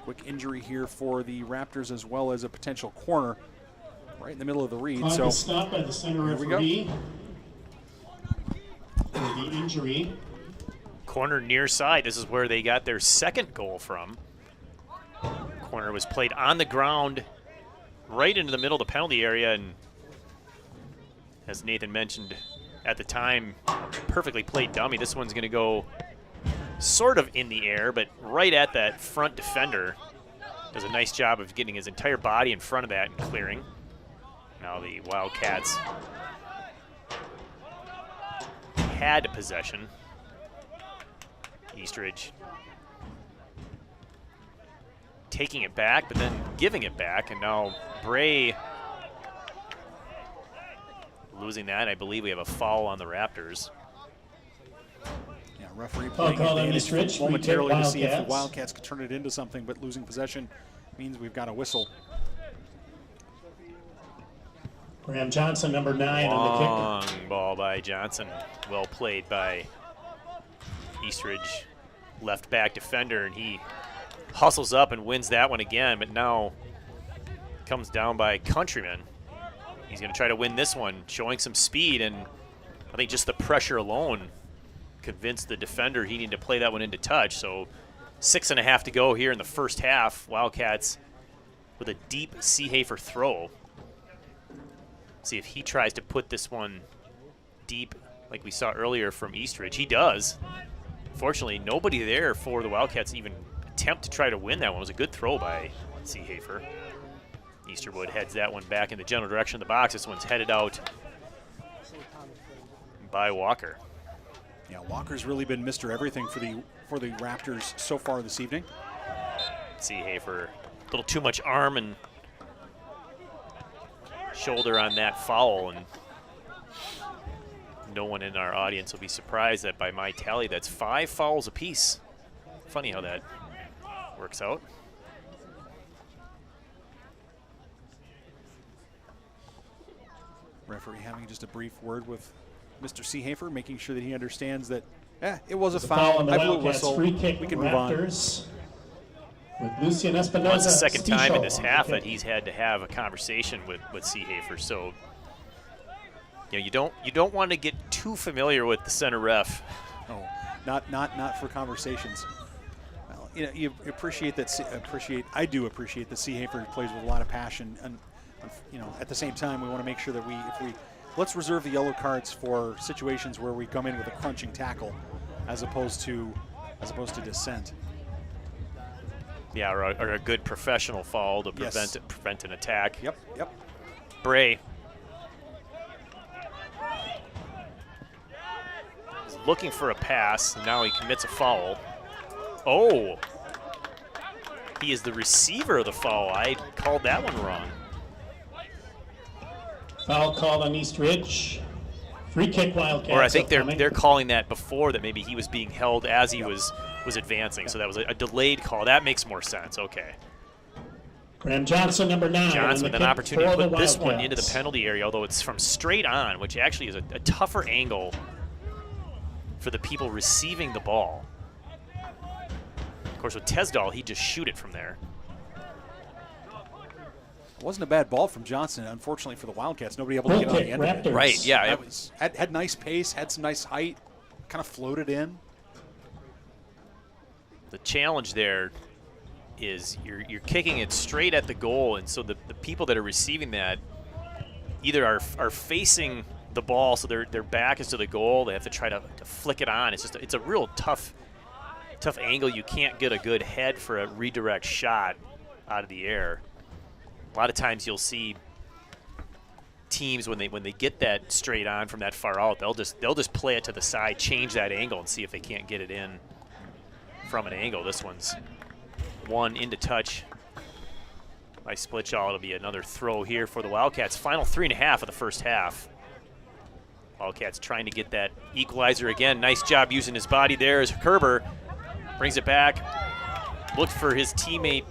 Quick injury here for the Raptors as well as a potential corner right in the middle of the read. So stopped by the center referee. The injury. Corner near side. This is where they got their second goal from. Corner was played on the ground right into the middle of the penalty area, and as Nathan mentioned at the time, perfectly played dummy. This one's going to go sort of in the air, but right at that front defender. Does a nice job of getting his entire body in front of that and clearing. Now the Wildcats had possession. East Ridge taking it back, but then giving it back, and now Bray losing that. I believe we have a foul on the Raptors. Yeah, referee playing advantage momentarily to see if the Wildcats can turn it into something, but losing possession means we've got a whistle. Graham Johnson, number 9 on the Long ball by Johnson. Well played by East Ridge left back defender, and he hustles up and wins that one again, but now comes down by Countryman. He's going to try to win this one, showing some speed, and I think just the pressure alone convinced the defender he needed to play that one into touch. So 6.5 to go here in the first half. Wildcats with a deep Seehafer throw. See if he tries to put this one deep like we saw earlier from East Ridge. He does. Fortunately, nobody there for the Wildcats even attempt to try to win that one. It was a good throw by Seehafer. Easterwood heads that one back in the general direction of the box. This one's headed out by Walker. Yeah, Walker's really been Mr. Everything for the Raptors so far this evening. Seehafer, a little too much arm and shoulder on that foul, and no one in our audience will be surprised that by my tally, that's 5 fouls apiece. Funny how that works out. Referee having just a brief word with Mr. Seehafer, making sure that he understands that it was a foul. I blew a whistle. We can move on. With Lucian Espinoza. Well, it's the second time in this half that he's had to have a conversation with Seehafer. So you don't want to get too familiar with the center ref. Oh, not for conversations. Well, you appreciate that. I do appreciate that Seehafer plays with a lot of passion, and at the same time, we want to make sure that let's reserve the yellow cards for situations where we come in with a crunching tackle, as opposed to dissent. Yeah, or a good professional foul to prevent an attack. Yep. Bray is looking for a pass, and now he commits a foul. Oh, he is the receiver of the foul. I called that one wrong. Foul called on East Ridge. Free kick Wildcats. Or I think upcoming. they're calling that before, that maybe he was being held as he was advancing. So that was a delayed call. That makes more sense. Okay. Graham Johnson, number 9. Johnson with an opportunity to put this one into the Wildcats. penalty area, although it's from straight on, which actually is a tougher angle for the people receiving the ball. Of course, with Tesdall, he'd just shoot it from there. It wasn't a bad ball from Johnson. Unfortunately for the Wildcats, nobody able to get on the end of it. Raptors. Right, yeah. That was had nice pace, had some nice height, kind of floated in. The challenge there is you're kicking it straight at the goal, and so the people that are receiving that either are facing the ball, so their back is to the goal. They have to try to flick it on. It's a real tough angle. You can't get a good head for a redirect shot out of the air. A lot of times you'll see teams when they get that straight on from that far out, they'll just play it to the side, change that angle, and see if they can't get it in from an angle. This one's one into touch by Splitshaw. It'll be another throw here for the Wildcats. Final 3.5 of the first half. Wildcats trying to get that equalizer again. Nice job using his body there as Kerber brings it back. Looked for his teammate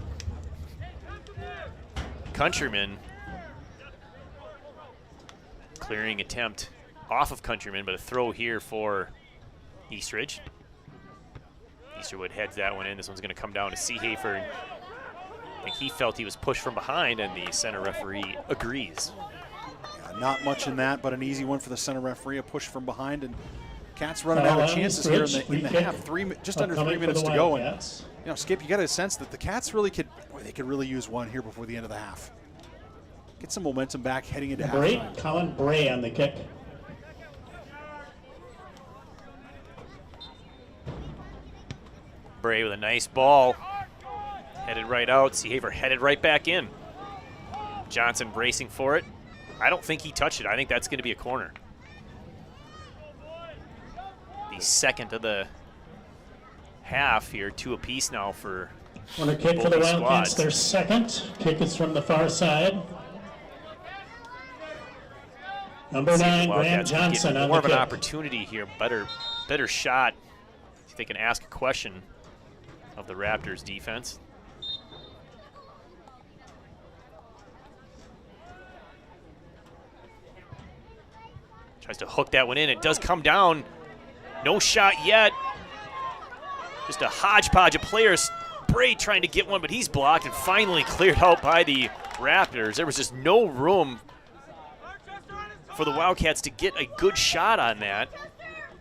Countryman. Clearing attempt off of Countryman, but a throw here for East Ridge. Easterwood heads that one in. This one's going to come down to Seehafer. I think he felt he was pushed from behind, and the center referee agrees. Yeah, not much in that, but an easy one for the center referee. A push from behind, and Cats running out of chances here in the half. Just under 3 minutes to go. And you know, Skip, you got a sense that the Cats really could really use one here before the end of the half. Get some momentum back heading into halftime. Colin Bray on the kick. Bray with a nice ball. Headed right out. Seehafer headed right back in. Johnson bracing for it. I don't think he touched it. I think that's going to be a corner. The second of the half here, 2 apiece now for Corner kick for the both Wildcats, squads. their second. Kick is from the far side. Number 9, Graham Wildcats can Johnson get on more the of an kick. opportunity here. Better shot. See if they can ask a question of the Raptors defense. Tries to hook that one in. It does come down. No shot yet. Just a hodgepodge of players. Bray trying to get one, but he's blocked and finally cleared out by the Raptors. There was just no room for the Wildcats to get a good shot on that.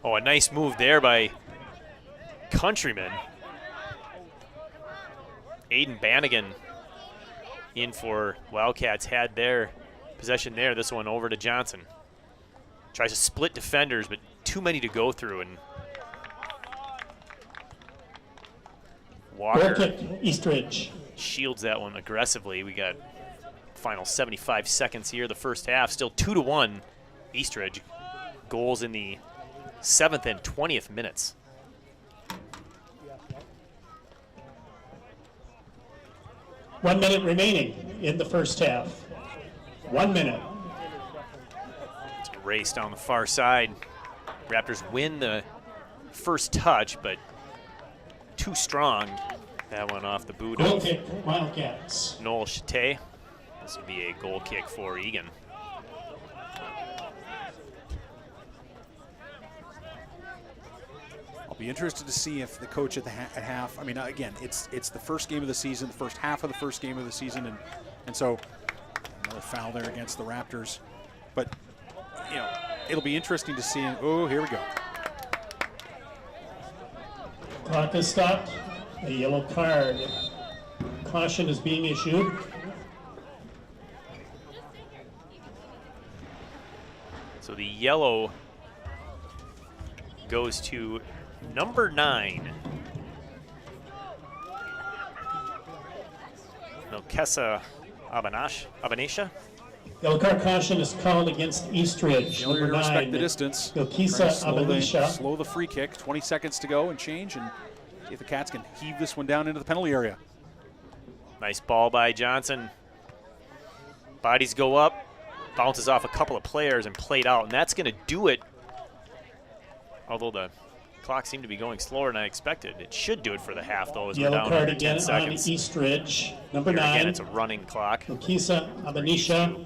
Oh, a nice move there by Countryman. Aiden Bannigan in for Wildcats, had their possession there. This one over to Johnson. Tries to split defenders, but too many to go through, and Walker Goal kick, East Ridge. shields that one aggressively. We got final 75 seconds here, the first half. Still 2-1 East Ridge. Goals in the 7th and 20th minutes. One minute remaining in the first half. 1 minute. It's a race down the far side. Raptors win the first touch, but too strong. That one off the boot Goal of kick, Wildcats. Noel Chate. This will be a goal kick for Eagan. I'll be interested to see if the coach at half. I mean, again, it's the first game of the season, the first half of the first game of the season, and so another foul there against the Raptors. But you know, it'll be interesting to see. Oh, here we go. Clock is stopped. A yellow card. Caution is being issued. So the yellow goes to number 9. Melkesa Abanesha. Yellow card caution is called against East Ridge. Failure Number to respect 9, the distance. Yokisa Trying to Abanisha. slow the free kick. 20 seconds to go and change, and see if the Cats can heave this one down into the penalty area. Nice ball by Johnson. Bodies go up, bounces off a couple of players and played out, and that's going to do it. Although the clock seemed to be going slower than I expected. It should do it for the half, though, as we're Yellow down card under 10 again on seconds. East Ridge. Number Here 9, again, it's a running clock. Yokisa Abanisha.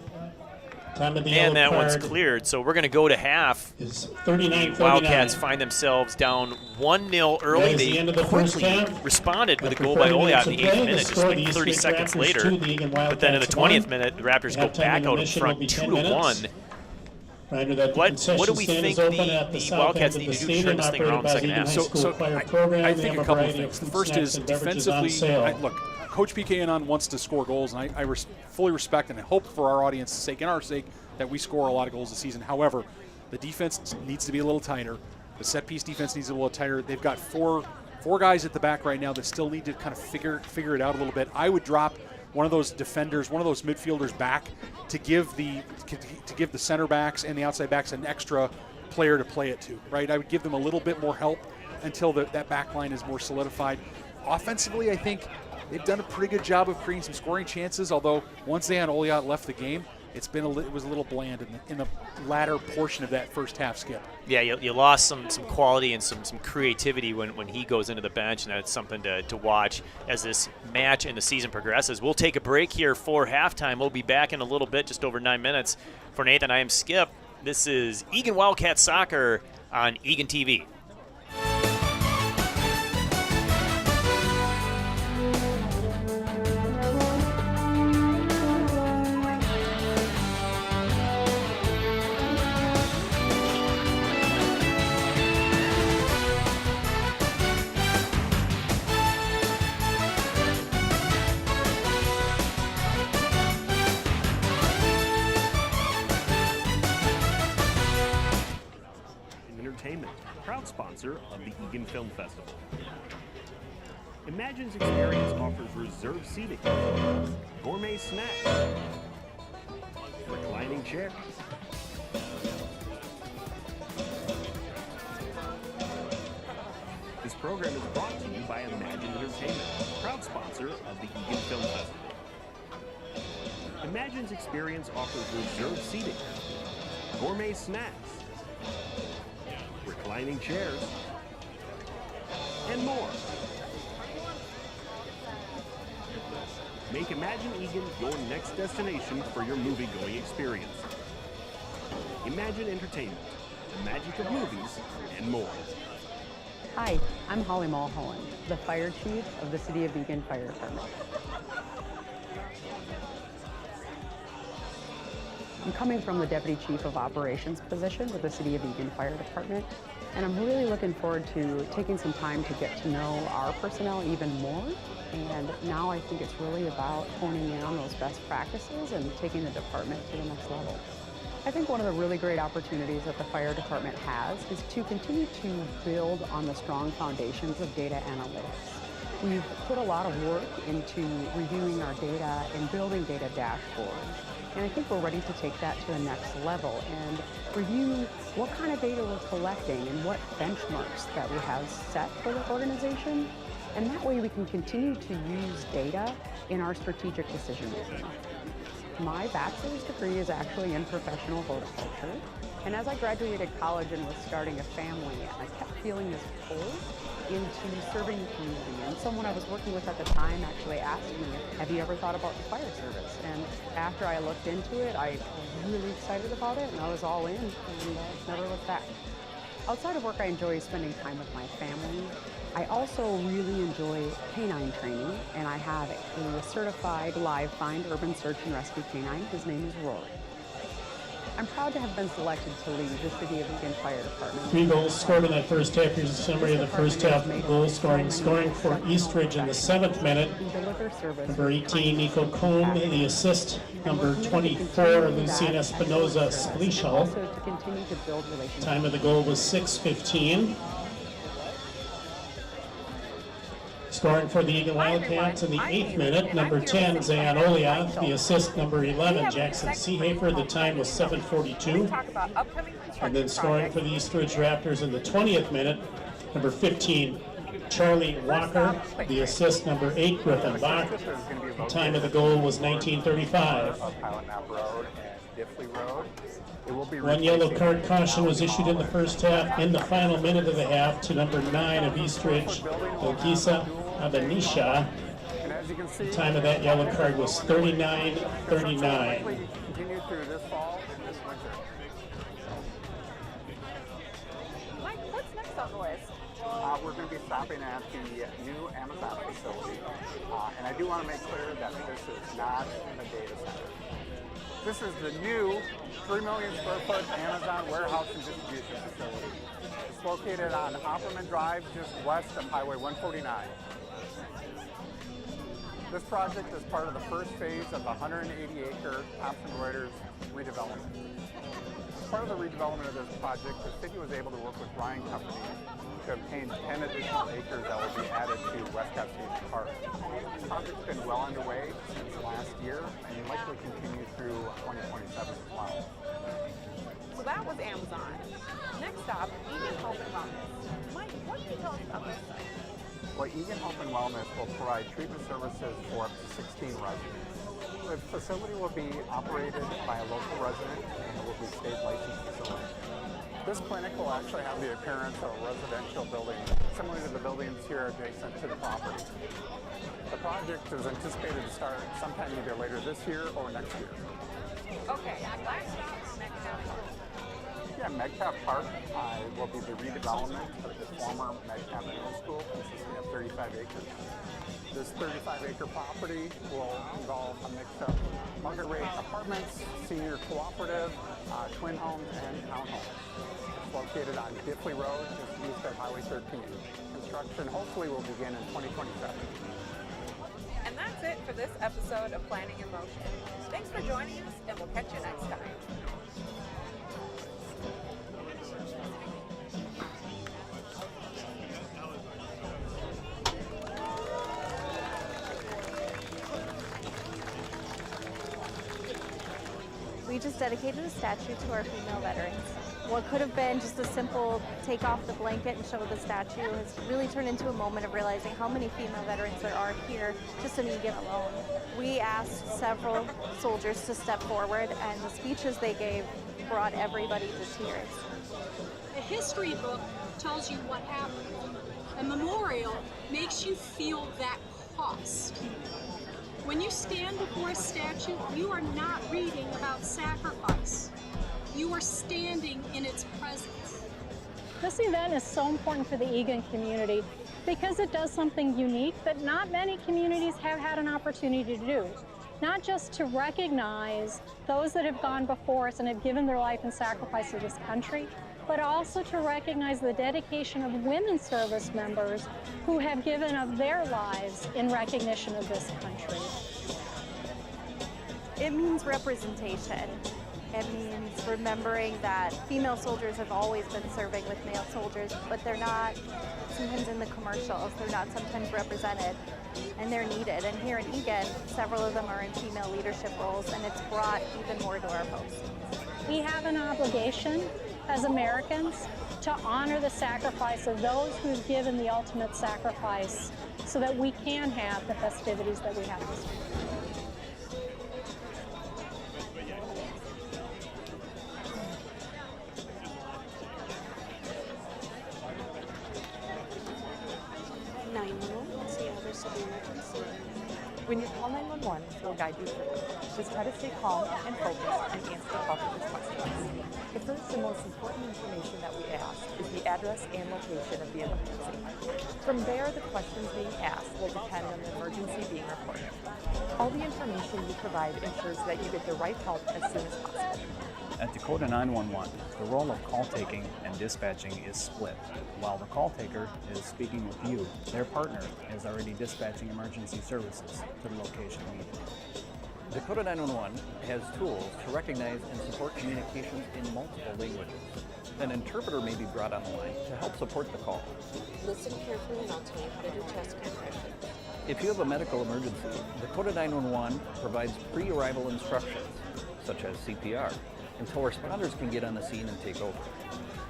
Time of the And that yellow one's card cleared, so we're going to go to half. is 39-39. Wildcats find themselves down 1-0 early. That is the They end of the first quickly half. responded with a After goal by 40 Oliot in minutes the of 8th play, minute, the just score, like the East 30 Ridge seconds Raptors later. 2, the Eagan But then in the Wildcats 20th 1. minute, the Raptors go Halftime back out in intermission will front be 10 2-1. minutes. Reminder that the What concession do we stand think is open at the south Wildcats end need of to the do to turn stadium, this thing around in the operated by second the half? Eagan High School Choir program. I They think have a couple of variety things. The fruit first snacks is and beverages on defensively, sale. look, Coach PK Anon wants to score goals, and I fully respect and I hope for our audience's sake and our sake that we score a lot of goals this season. However, the defense needs to be a little tighter. The set-piece defense needs to be a little tighter. They've got four guys at the back right now that still need to kind of figure it out a little bit. I would drop one of those defenders, one of those midfielders back to give the center backs and the outside backs an extra player to play it to, right? I would give them a little bit more help until that back line is more solidified. Offensively, I think they've done a pretty good job of creating some scoring chances, although once Zayan Oliot left the game, it was a little bland in the latter portion of that first half, Skip. Yeah, you lost some quality and some creativity when he goes into the bench, and that's something to watch as this match and the season progresses. We'll take a break here for halftime. We'll be back in a little bit, just over 9 minutes. For Nathan, I am Skip. This is Eagan Wildcats Soccer on Eagan TV. Entertainment, proud sponsor of the Eagan Film Festival. Imagine's Experience offers reserved seating, gourmet snacks, reclining chairs, This program is brought to you by Imagine Entertainment, proud sponsor of the Eagan Film Festival. Imagine's Experience offers reserved seating, gourmet snacks, reclining chairs, and more. Make Imagine Eagan your next destination for your movie-going experience. Imagine Entertainment, the magic of movies, and more. Hi, I'm Holly Mulholland, the Fire Chief of the City of Eagan Fire Department. I'm coming from the Deputy Chief of Operations position with the City of Eagan Fire Department, and I'm really looking forward to taking some time to get to know our personnel even more. And now I think it's really about honing in on those best practices and taking the department to the next level. I think one of the really great opportunities that the fire department has is to continue to build on the strong foundations of data analytics. We've put a lot of work into reviewing our data and building data dashboards. And I think we're ready to take that to the next level and review what kind of data we're collecting and what benchmarks that we have set for the organization. And that way we can continue to use data in our strategic decision making. My bachelor's degree is actually in professional horticulture. And as I graduated college and was starting a family, I kept feeling this pull into serving the community. And someone I was working with at the time actually asked me, have you ever thought about the fire service? And after I looked into it, I was really excited about it and I was all in and never looked back. Outside of work, I enjoy spending time with my family. I also really enjoy canine training, and I have a certified live find urban search and rescue canine. His name is Rory. I'm proud to have been selected to lead the City of Eagan Fire Department. 3 goals scored in that first half. Here's a summary of the first half goal scoring. Scoring for East Ridge in the 7th minute. Number 18, Nico Combe. The assist, number 24, Lucian Espinoza Splichal. Time of the goal was 6:15. Scoring for the Eagan Wildcats in the 8th minute, number 10, Zayan Olia. The assist, number 11, Jackson Seehafer. The time was 7:42. And then scoring for the East Ridge Raptors in the 20th minute, number 15, Charlie Walker. The assist, number 8, Griffin Bach. The time of the goal was 19:35. One yellow card caution was issued in the first half. In the final minute of the half to number 9 of East Ridge, Elkisa Abanisha. The time of that yellow card was 39:39. Mike, what's next on the list? We're going to be stopping at the new Amazon facility. And I do want to make clear that this is not a data center. This is the new 3 million square foot Amazon warehouse and distribution facility. It's located on Opperman Drive, just west of Highway 149. This project is part of the first phase of the 180-acre Thomson Reuters redevelopment. As part of the redevelopment of this project, the city was able to work with Ryan Company to obtain 10 additional acres that will be added to Wildcats Park. The project's been well underway since last year and will likely continue through 2027 as well. So that was Amazon. Next stop, Eagan Health and Wellness. Mike, what can you tell us about this site? Well, Eagan Health and Wellness will provide treatment services for up to 16 residents. The facility will be operated by a local resident and it will be a state licensed facility. This clinic will actually have the appearance of a residential building, similar to the buildings here adjacent to the property. The project is anticipated to start sometime either later this year or next year. Okay, last stop, Metcalf Park. Yeah, Metcalf Park will be the redevelopment of the former Metcalf Middle School, consisting of 35 acres. This 35-acre property will involve a mix of market rate apartments, senior cooperative, twin homes, and townhomes. It's located on Diffley Road, just east of Highway 13. Construction hopefully will begin in 2027. And that's it for this episode of Planning in Motion. Thanks for joining us, and we'll catch you next time. We just dedicated a statue to our female veterans. What could have been just a simple take off the blanket and show the statue has really turned into a moment of realizing how many female veterans there are here just in Eagan alone. We asked several soldiers to step forward, and the speeches they gave brought everybody to tears. A history book tells you what happened. A memorial makes you feel that cost. When you stand before a statue, you are not reading about sacrifice. You are standing in its presence. This event is so important for the Eagan community because it does something unique that not many communities have had an opportunity to do. Not just to recognize those that have gone before us and have given their life in sacrifice to this country, but also to recognize the dedication of women service members who have given of their lives in recognition of this country. It means representation. It means remembering that female soldiers have always been serving with male soldiers, but they're not sometimes in the commercials, they're not sometimes represented, and they're needed. And here in Eagan, several of them are in female leadership roles, and it's brought even more to our post. We have an obligation as Americans to honor the sacrifice of those who've given the ultimate sacrifice so that we can have the festivities that we have this week. When you call 911, we'll guide you through. Just try to stay calm and focused and answer the call for this questions. The first and most important information that we ask is the address and location of the emergency. From there, the questions being asked will depend on the emergency being reported. All the information you provide ensures that you get the right help as soon as possible. At Dakota 911, the role of call taking and dispatching is split. While the call taker is speaking with you, their partner is already dispatching emergency services to the location needed. Dakota 911 has tools to recognize and support communications in multiple languages. An interpreter may be brought on the line to help support the call. Listen carefully and I'll tell you how to do chest compressions. If you have a medical emergency, Dakota 911 provides pre-arrival instructions, such as CPR, until responders can get on the scene and take over.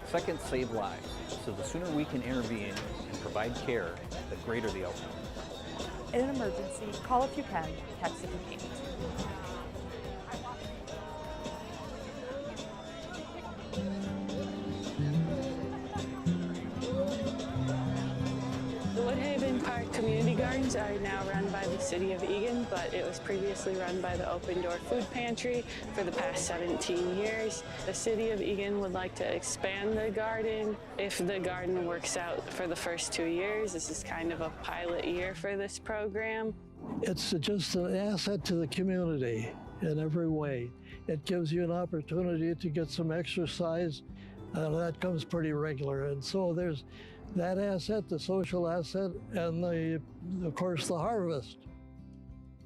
Seconds save lives, so the sooner we can intervene and provide care, the greater the outcome. In an emergency, call if you can, text if you can't. The Woodhaven Park Community Gardens are now run by the City of Eagan, but it was previously run by the Open Door Food Pantry for the past 17 years. The City of Eagan would like to expand the garden. If the garden works out for the first 2 years, this is kind of a pilot year for this program. It's just an asset to the community in every way. It gives you an opportunity to get some exercise, and that comes pretty regular. And so there's that asset, the social asset, and of course, the harvest.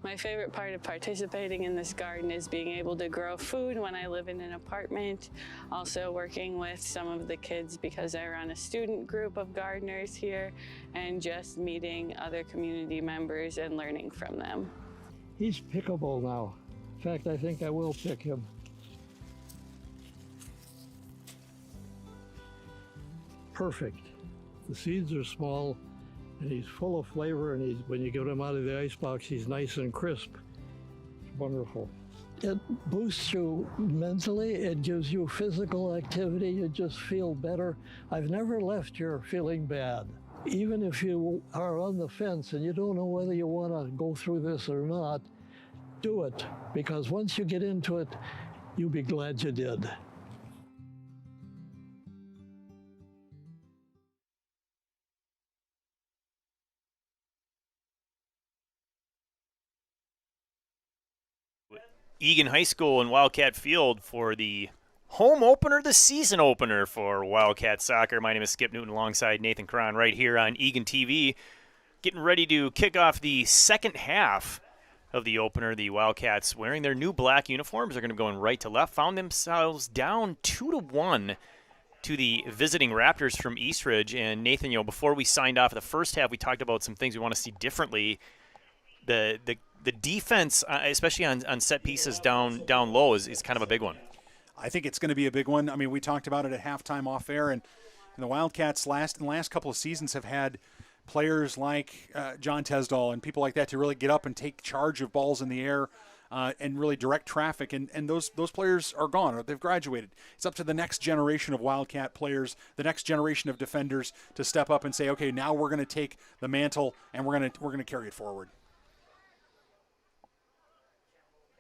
My favorite part of participating in this garden is being able to grow food when I live in an apartment. Also working with some of the kids because I run a student group of gardeners here, and just meeting other community members and learning from them. He's pickable now. In fact, I think I will pick him. Perfect. The seeds are small, and he's full of flavor, and when you get him out of the icebox, he's nice and crisp. It's wonderful. It boosts you mentally, it gives you physical activity, you just feel better. I've never left here feeling bad. Even if you are on the fence and you don't know whether you want to go through this or not, do it, because once you get into it, you'll be glad you did. Eagan High School and Wildcat Field for the home opener, the season opener for Wildcat Soccer. My name is Skip Newton alongside Nathan Cron right here on Eagan TV. Getting ready to kick off the second half of the opener. The Wildcats wearing their new black uniforms. They're going to be going right to left. Found themselves down 2-1 to the visiting Raptors from East Ridge. And Nathan, before we signed off the first half, we talked about some things we want to see differently. The defense, especially on set pieces down low, is kind of a big one. I think it's going to be a big one. I mean, we talked about it at halftime off air, and the Wildcats in the last couple of seasons have had players like John Tesdall and people like that to really get up and take charge of balls in the air and really direct traffic. And those players are gone, or they've graduated. It's up to the next generation of Wildcat players, the next generation of defenders to step up and say, okay, now we're going to take the mantle and we're going to carry it forward.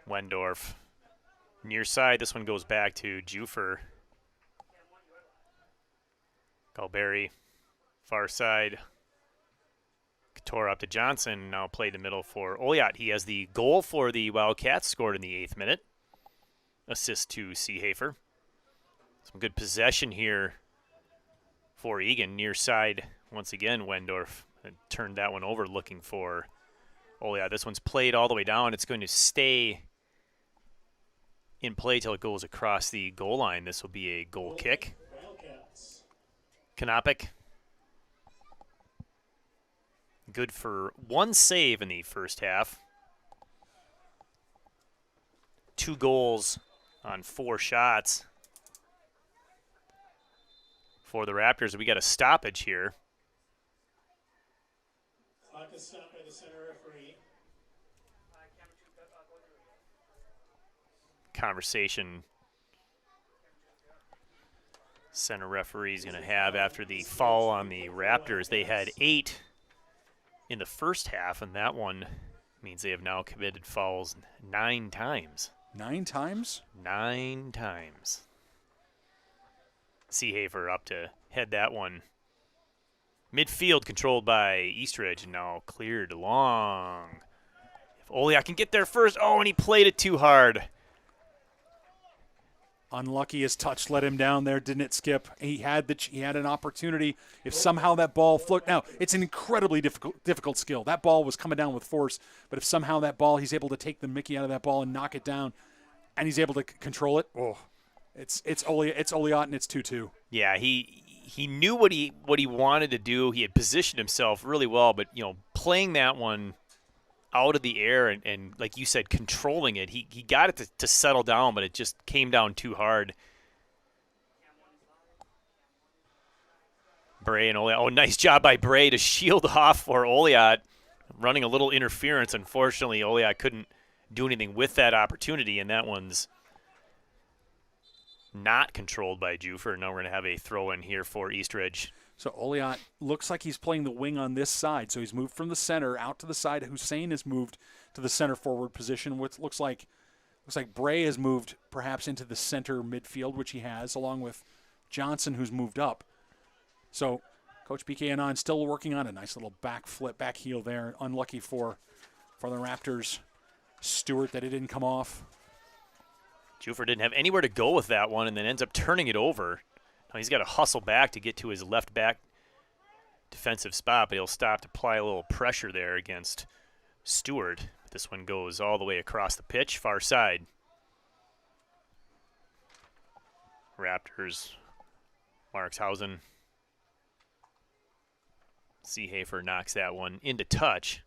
Wendorf near side. This one goes back to Jufer. Galberry far side. Couture up to Johnson. Now play the middle for Oliot. He has the goal for the Wildcats, scored in the 8th minute. Assist to Seehafer. Some good possession here for Eagan. Near side once again. Wendorf turned that one over looking for Oliot. This one's played all the way down. It's going to stay in play till it goes across the goal line. This will be a goal kick. Kanopik. Good for 1 save in the first half. 2 goals on 4 shots for the Raptors. We got a stoppage here. Clock is stopped by the center referee. Conversation center referee is going to have after the foul on the Raptors. They had 8 in the first half, and that one means they have now committed fouls 9 times. 9 times? 9 times. Seehafer up to head that one. Midfield controlled by East Ridge, and now cleared long. If Oliak can get there first. Oh, and he played it too hard. Unlucky, his touch let him down there, didn't it, Skip? He had an opportunity. If somehow that ball floated, now it's an incredibly difficult skill. That ball was coming down with force, but if somehow that ball, he's able to take the Mickey out of that ball and knock it down, and he's able to control it. Oh, It's Oliot, and it's 2-2. Yeah, he knew what he wanted to do. He had positioned himself really well, but playing that one out of the air and like you said, controlling it, he got it to settle down, but it just came down too hard. Bray and Oliot. Oh, nice job by Bray to shield off for Oliot. Running a little interference. Unfortunately, Oliot couldn't do anything with that opportunity, and that one's not controlled by Jufer. Now we're going to have a throw-in here for East Ridge. So Oliot looks like he's playing the wing on this side. So he's moved from the center out to the side. Hussein has moved to the center forward position, which looks like Bray has moved perhaps into the center midfield, which he has, along with Johnson, who's moved up. So Coach BK Anand still working on a nice little back flip, back heel there. Unlucky for the Raptors. Stewart that it didn't come off. Jufer didn't have anywhere to go with that one and then ends up turning it over. Now he's got to hustle back to get to his left back defensive spot, but he'll stop to apply a little pressure there against Stewart. This one goes all the way across the pitch, far side. Raptors, Markshausen. Seehafer knocks that one into touch.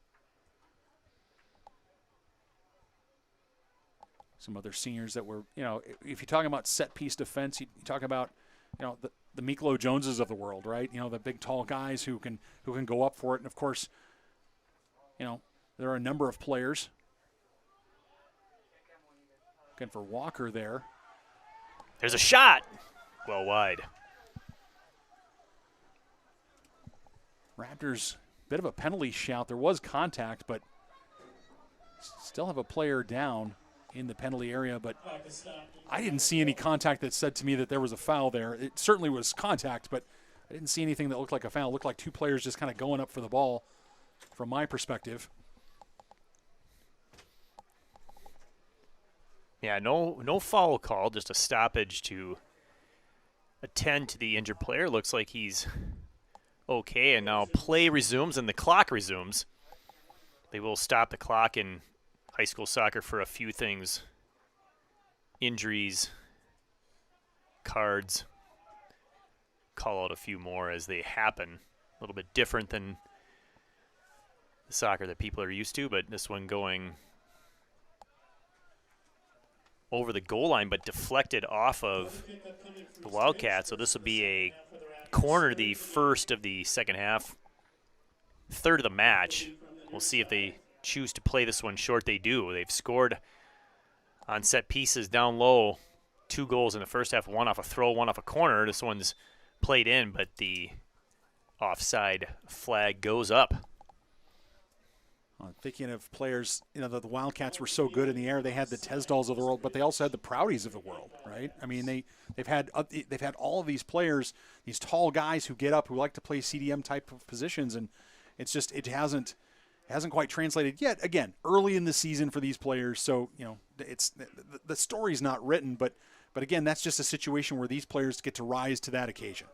Some other seniors that were, if you're talking about set-piece defense, you talk about, the Miklo Joneses of the world, right? The big, tall guys who can go up for it. And, of course, there are a number of players. Looking for Walker there. There's a shot. Well wide. Raptors, bit of a penalty shout. There was contact, but still have a player down in the penalty area, but I didn't see any contact that said to me that there was a foul there. It certainly was contact, but I didn't see anything that looked like a foul. It looked like two players just kind of going up for the ball from my perspective. Yeah, no foul call, just a stoppage to attend to the injured player. Looks like he's okay, and now play resumes and the clock resumes. They will stop the clock in high school soccer for a few things. Injuries, cards, call out a few more as they happen. A little bit different than the soccer that people are used to, but this one going over the goal line but deflected off of the Wildcats. So this will be a corner, the first of the second half, third of the match. We'll see if they choose to play this one short. They do. They've scored on set pieces down low, 2 goals in the first half, 1 off a throw, 1 off a corner. This one's played in, but the offside flag goes up. Thinking of players, the Wildcats were so good in the air. They had the Tesdals of the world, but they also had the Proudies of the world, right? I mean, they've had all of these players, these tall guys who get up, who like to play CDM type of positions, and it's just it hasn't quite translated yet. Again, early in the season for these players, so it's the story's not written, but again, that's just a situation where these players get to rise to that occasion.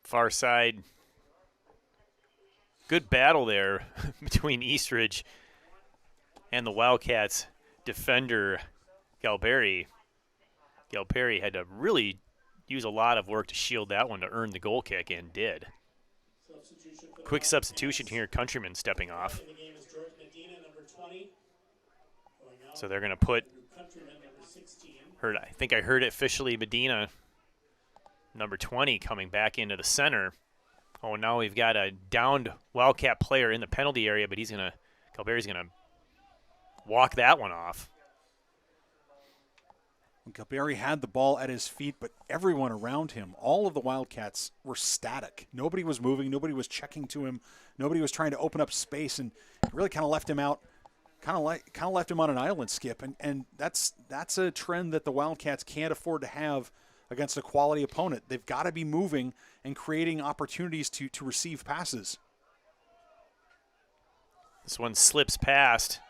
Far side. Good battle there between East Ridge and the Wildcats defender, Galberi. Galberi had to really use a lot of work to shield that one to earn the goal kick, and did. Quick substitution here, Countryman stepping off. So they're going to put, I think I heard it officially, Medina, number 20, coming back into the center. Oh, now we've got a downed Wildcat player in the penalty area, but Galberi's going to walk that one off. Galberi had the ball at his feet, but everyone around him, all of the Wildcats were static. Nobody was moving. Nobody was checking to him. Nobody was trying to open up space, and it really kind of left him out, kind of left him on an island, Skip. And that's a trend that the Wildcats can't afford to have against a quality opponent. They've got to be moving and creating opportunities to receive passes. This one slips past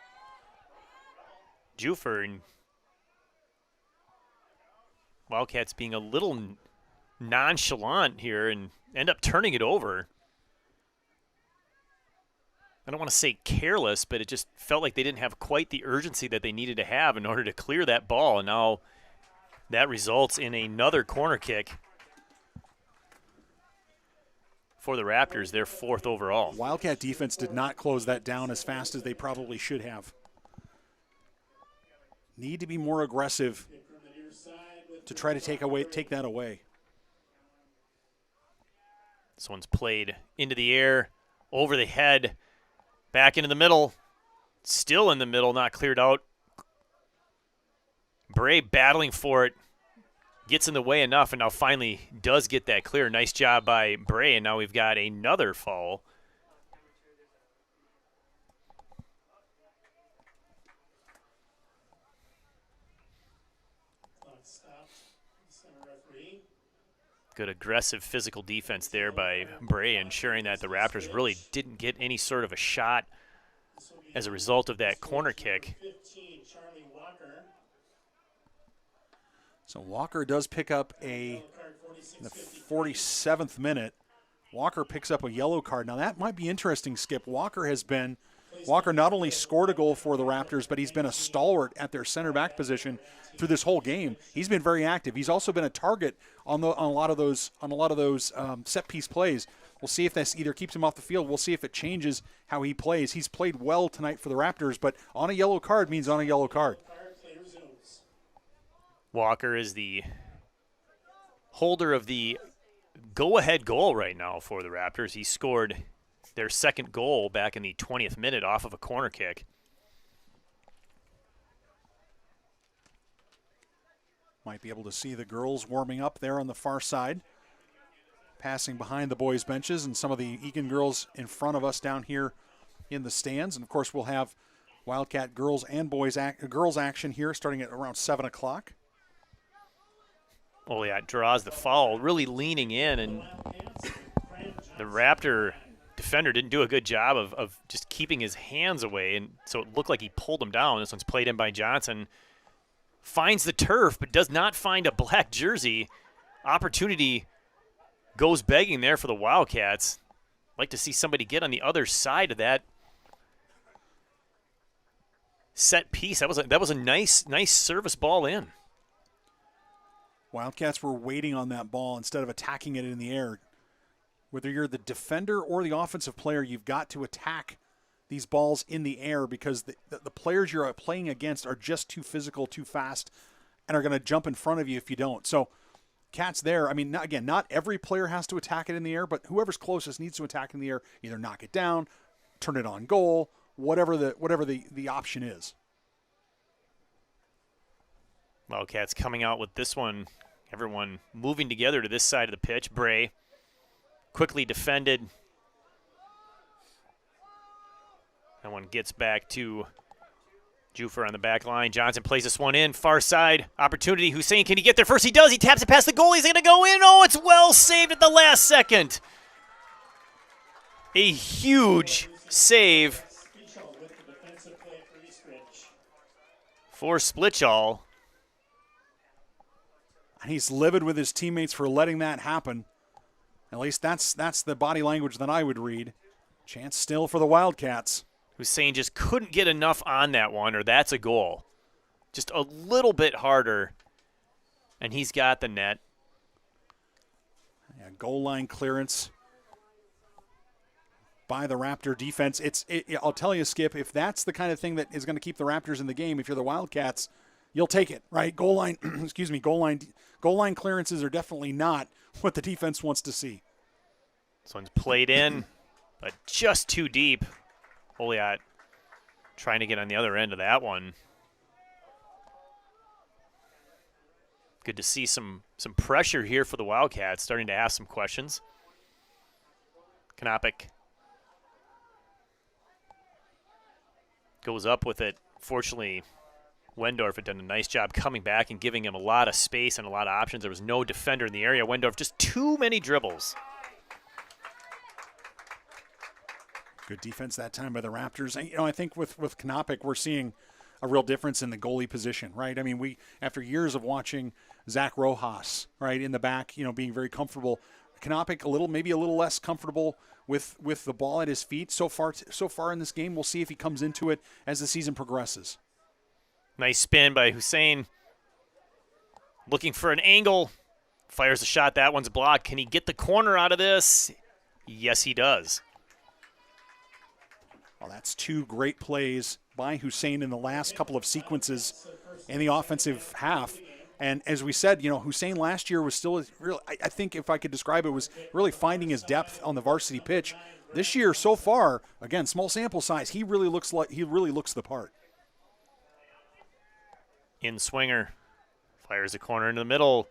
Jufer, and Wildcats being a little nonchalant here and end up turning it over. I don't want to say careless, but it just felt like they didn't have quite the urgency that they needed to have in order to clear that ball. And now that results in another corner kick for the Raptors, their 4th overall. Wildcat defense did not close that down as fast as they probably should have. Need to be more aggressive to try to take that away. This one's played into the air, over the head, back into the middle. Still in the middle, not cleared out. Bray battling for it. Gets in the way enough, and now finally does get that clear. Nice job by Bray, and now we've got another foul. Good aggressive physical defense there by Bray, ensuring that the Raptors really didn't get any sort of a shot as a result of that corner kick. So Walker does pick up in the 47th minute. Walker picks up a yellow card. Now that might be interesting, Skip. Walker not only scored a goal for the Raptors, but he's been a stalwart at their center back position through this whole game. He's been very active. He's also been a target on a lot of those set piece plays. We'll see if this either keeps him off the field. We'll see if it changes how he plays. He's played well tonight for the Raptors, but on a yellow card means on a yellow card. Walker is the holder of the go-ahead goal right now for the Raptors. He scored their 2nd goal back in the 20th minute off of a corner kick. Might be able to see the girls warming up there on the far side, passing behind the boys' benches, and some of the Eagan girls in front of us down here in the stands. And, of course, we'll have Wildcat girls and girls action here starting at around 7 o'clock. Oliat draws the foul, really leaning in, and the Raptor defender didn't do a good job of just keeping his hands away, and so it looked like he pulled him down. This one's played in by Johnson. Finds the turf, but does not find a black jersey. Opportunity goes begging there for the Wildcats. Like to see somebody get on the other side of that set piece. That was a nice service ball in. Wildcats were waiting on that ball instead of attacking it in the air. Whether you're the defender or the offensive player, you've got to attack these balls in the air because the players you're playing against are just too physical, too fast, and are going to jump in front of you if you don't. So Cats there, I mean, not every player has to attack it in the air, but whoever's closest needs to attack in the air, either knock it down, turn it on goal, whatever the option is. Wildcats coming out with this one. Everyone moving together to this side of the pitch. Bray quickly defended. That one gets back to Jufer on the back line. Johnson plays this one in. Far side opportunity. Hussein, can he get there first? He does. He taps it past the goal. He's going to go in. Oh, it's well saved at the last second. A huge save for Splitchall. And he's livid with his teammates for letting that happen. At least that's the body language that I would read. Chance still for the Wildcats. Hussein just couldn't get enough on that one, or that's a goal. Just a little bit harder, and he's got the net. Yeah, goal line clearance by the Raptor defense. I'll tell you, Skip, if that's the kind of thing that is going to keep the Raptors in the game, if you're the Wildcats, you'll take it, right? Goal line, goal line clearances are definitely not what the defense wants to see. This one's played in, but just too deep. Oliat trying to get on the other end of that one. Good to see some pressure here for the Wildcats, starting to ask some questions. Knopic goes up with it. Fortunately, Wendorf had done a nice job coming back and giving him a lot of space and a lot of options. There was no defender in the area. Wendorf just too many dribbles. Good defense that time by the Raptors. And, I think with Knopic, we're seeing a real difference in the goalie position, right? I mean, we after years of watching Zach Rojas, right, in the back, being very comfortable. Knopic maybe a little less comfortable with the ball at his feet so far in this game. We'll see if he comes into it as the season progresses. Nice spin by Hussein. Looking for an angle. Fires a shot. That one's blocked. Can he get the corner out of this? Yes, he does. Well, that's two great plays by Hussein in the last couple of sequences in the offensive half. And as we said, Hussein last year was still really, I think if I could describe it, was really finding his depth on the varsity pitch. This year so far, again, small sample size, he really looks the part. In swinger. Fires a corner in the middle.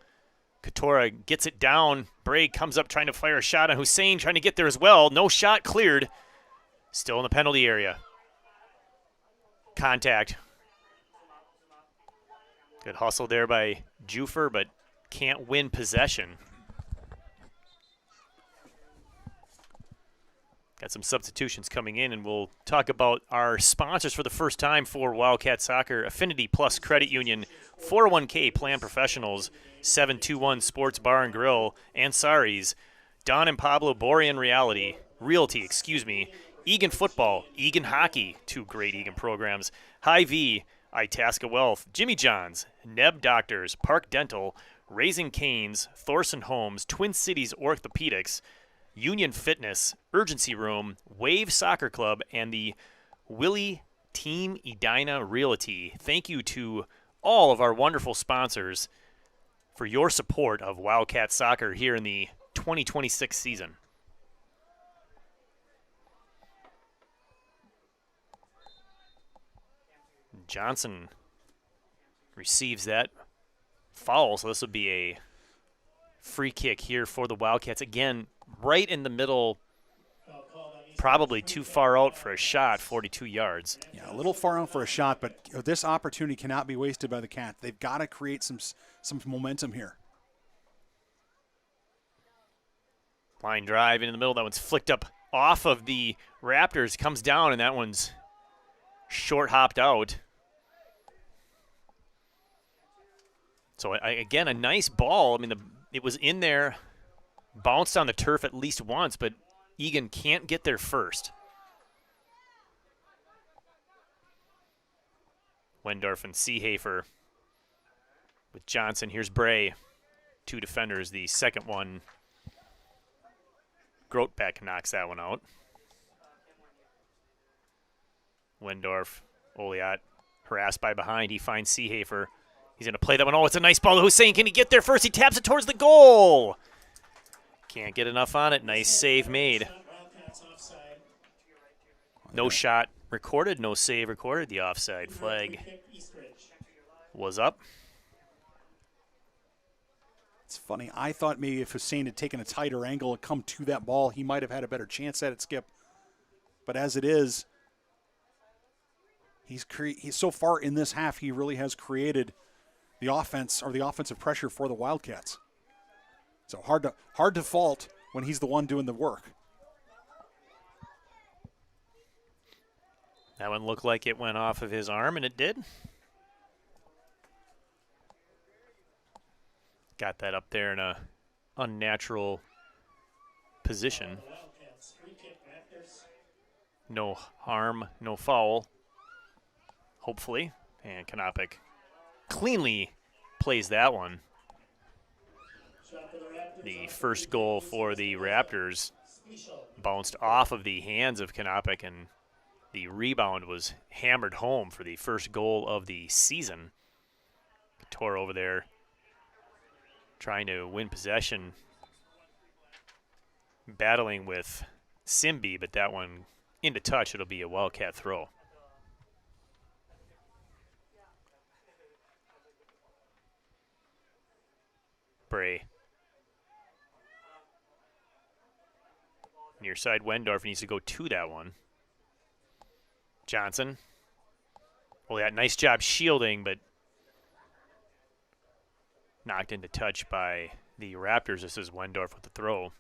Katora gets it down. Bray comes up trying to fire a shot on Hussein, trying to get there as well. No shot cleared. Still in the penalty area. Contact. Good hustle there by Jufer, but can't win possession. Got some substitutions coming in, and we'll talk about our sponsors for the first time for Wildcat Soccer. Affinity Plus Credit Union, 401k Plan Professionals, 721 Sports Bar and Grill, Ansari's, Don and Pablo Borean Realty, Eagan Football, Eagan Hockey, two great Eagan programs, Hy-Vee, Itasca Wealth, Jimmy John's, Neb Doctors, Park Dental, Raising Cane's, Thorson Homes, Twin Cities Orthopedics, Union Fitness, Urgency Room, Wave Soccer Club, and the Willie Team Edina Realty. Thank you to all of our wonderful sponsors for your support of Wildcat Soccer here in the 2026 season. Johnson receives that foul, so this will be a free kick here for the Wildcats. Again, right in the middle, probably too far out for a shot, 42 yards. Yeah, a little far out for a shot, but this opportunity cannot be wasted by the Cats. They've got to create some momentum here. Line drive into the middle. That one's flicked up off of the Raptors, comes down, and that one's short hopped out. So, again, a nice ball. I mean, it was in there, bounced on the turf at least once, but Eagan can't get there first. Wendorf and Seehafer with Johnson. Here's Bray. Two defenders. The second one, Grotbeck knocks that one out. Wendorf, Oliot, harassed by behind. He finds Seehafer. He's going to play that one. Oh, it's a nice ball to Hussein. Can he get there first? He taps it towards the goal. Can't get enough on it. Nice save made. No shot recorded, no save recorded. The offside flag was up. It's funny. I thought maybe if Hussein had taken a tighter angle and come to that ball, he might have had a better chance at it, Skip. But as it is, he's so far in this half, he really has created the offense or the offensive pressure for the Wildcats. So hard to fault when he's the one doing the work. That one looked like it went off of his arm, and it did. Got that up there in a unnatural position. No harm, no foul, hopefully. And Konopik cleanly plays that one. The first goal for the Raptors bounced off of the hands of Konopik, and the rebound was hammered home for the first goal of the season. Couture over there trying to win possession, battling with Simby, but that one into touch. It'll be a Wildcat throw. Bray. Near side, Wendorf needs to go to that one. Johnson. Well, yeah, nice job shielding, but knocked into touch by the Raptors. This is Wendorf with the throw.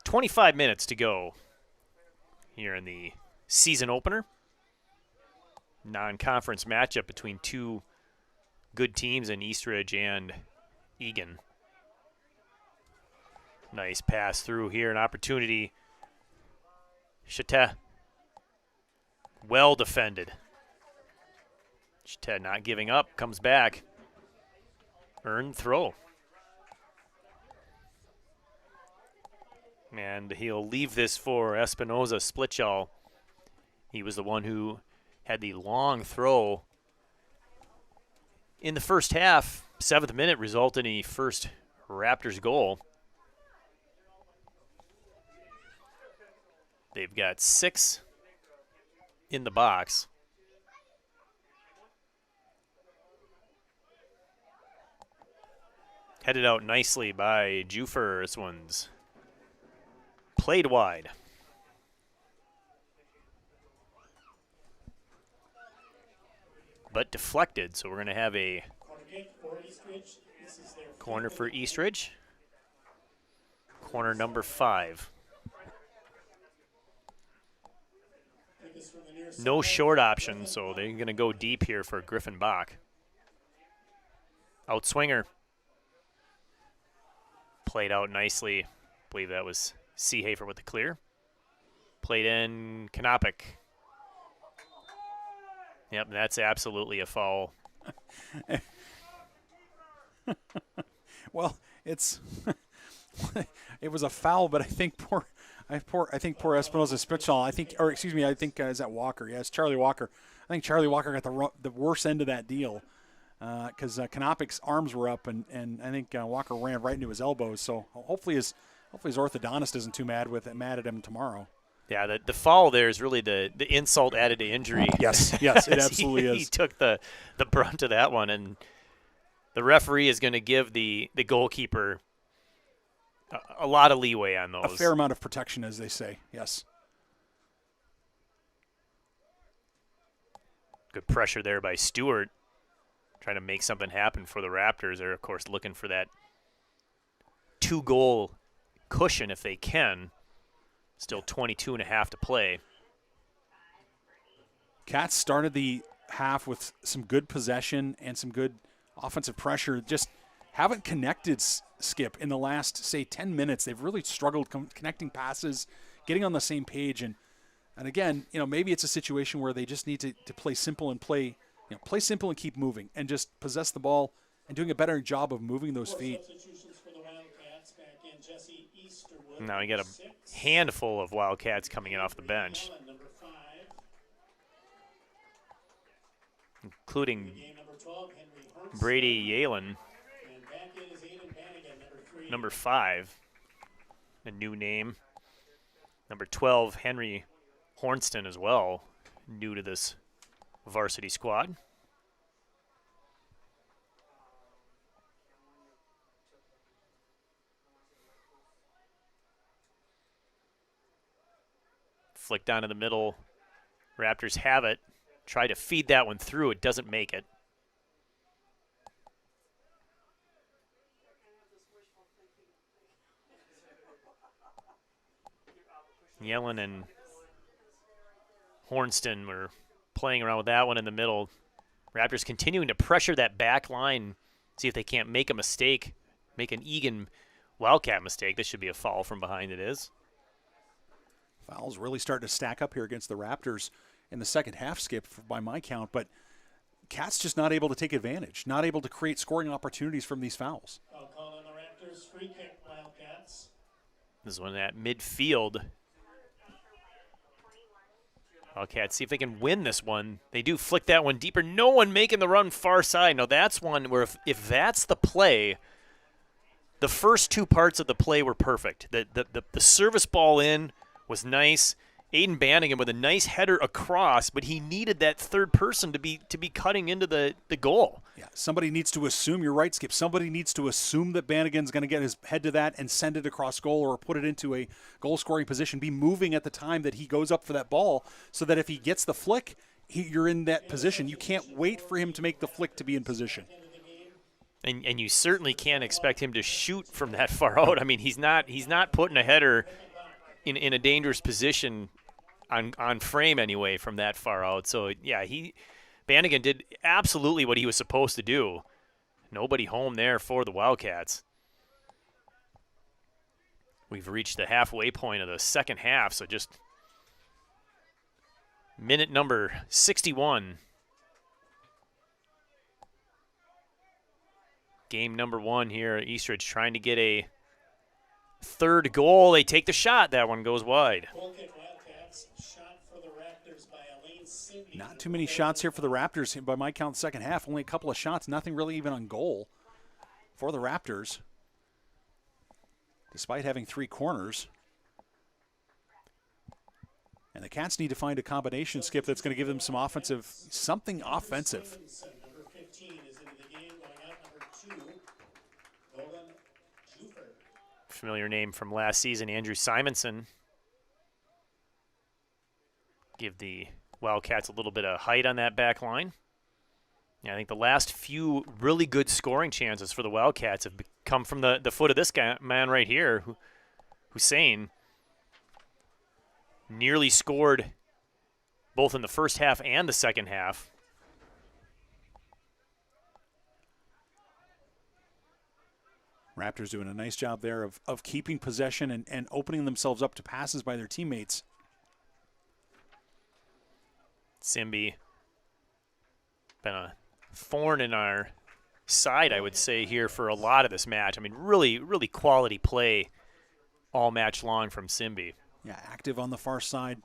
25 minutes to go here in the season opener. Non-conference matchup between two good teams in East Ridge and Eagan. Nice pass through here, an opportunity. Chate. Well defended. Chate not giving up, comes back. Earned throw. And he'll leave this for Espinoza Splitchall. He was the one who had the long throw in the first half. 7th minute resulted in the first Raptors goal. They've got 6 in the box. Headed out nicely by Jufer. This one's played wide. But deflected, so we're going to have a corner for East Ridge. Corner number 5. No short option, so they're going to go deep here for Griffin Bach. Outswinger. Played out nicely. I believe that was Seehafer with the clear. Played in Kanopik. Yep, that's absolutely a foul. Well, it was a foul, but I think poor Espinoza Spitchall. I think is that Walker? Yeah, it's Charlie Walker. I think Charlie Walker got the worst end of that deal because Kanopik's arms were up, and I think Walker ran right into his elbows. So hopefully his orthodontist isn't too mad at him tomorrow. Yeah, the foul there is really the insult added to injury. Yes, it absolutely is. He took the brunt of that one, and the referee is going to give the goalkeeper a lot of leeway on those. A fair amount of protection, as they say, yes. Good pressure there by Stewart, trying to make something happen for the Raptors. They're, of course, looking for that 2-goal cushion if they can. Still 22 and a half to play. Cats started the half with some good possession and some good offensive pressure. Just haven't connected, Skip, in the last, say, 10 minutes. They've really struggled connecting passes, getting on the same page. And again, maybe it's a situation where they just need to play simple and play simple and keep moving and just possess the ball and doing a better job of moving those feet. Now you got a handful of Wildcats coming in off the bench, including Brady Yalen, number 5, a new name. Number 12, Henry Hornston as well, new to this varsity squad. Flick down in the middle. Raptors have it. Try to feed that one through. It doesn't make it. Yellen and Hornston were playing around with that one in the middle. Raptors continuing to pressure that back line, see if they can't make a mistake, make an Eagan Wildcat mistake. This should be a foul from behind. It is. Fouls really starting to stack up here against the Raptors in the second half, Skip, by my count. But Cats just not able to take advantage, not able to create scoring opportunities from these fouls. I'll call on the Raptors free kick, Wildcats. This is one at midfield. Wildcats see if they can win this one. They do flick that one deeper. No one making the run far side. Now that's one where if that's the play, the first 2 parts of the play were perfect. The service ball in was nice. Aiden Bannigan with a nice header across, but he needed that third person to be cutting into the goal. Yeah, somebody needs to assume, you're right, Skip, somebody needs to assume that Bannigan's going to get his head to that and send it across goal or put it into a goal-scoring position, be moving at the time that he goes up for that ball so that if he gets the flick, you're in that position. You can't wait for him to make the flick to be in position. And you certainly can't expect him to shoot from that far out. I mean, he's not putting a header in a dangerous position on frame anyway from that far out. So yeah, Bannigan did absolutely what he was supposed to do. Nobody home there for the Wildcats. We've reached the halfway point of the second half, so just minute number 61. Game number 1 here at East Ridge, trying to get a third goal. They take the shot. That one goes wide. Not too many shots here for the Raptors. By my count, second half, only a couple of shots. Nothing really even on goal for the Raptors, despite having 3 corners. And the Cats need to find a combination, Skip, that's going to give them some offensive, something offensive. Number 15 is into the game, going out number 2, Nolan Jufer. Familiar name from last season, Andrew Simonson. Give the Wildcats a little bit of height on that back line. Yeah, I think the last few really good scoring chances for the Wildcats have come from the foot of this guy, man right here, Hussein. Nearly scored both in the first half and the second half. Raptors doing a nice job there of keeping possession and opening themselves up to passes by their teammates. Simbi, been a thorn in our side, I would say, here for a lot of this match. I mean, really, really quality play all match long from Simbi. Yeah, active on the far side.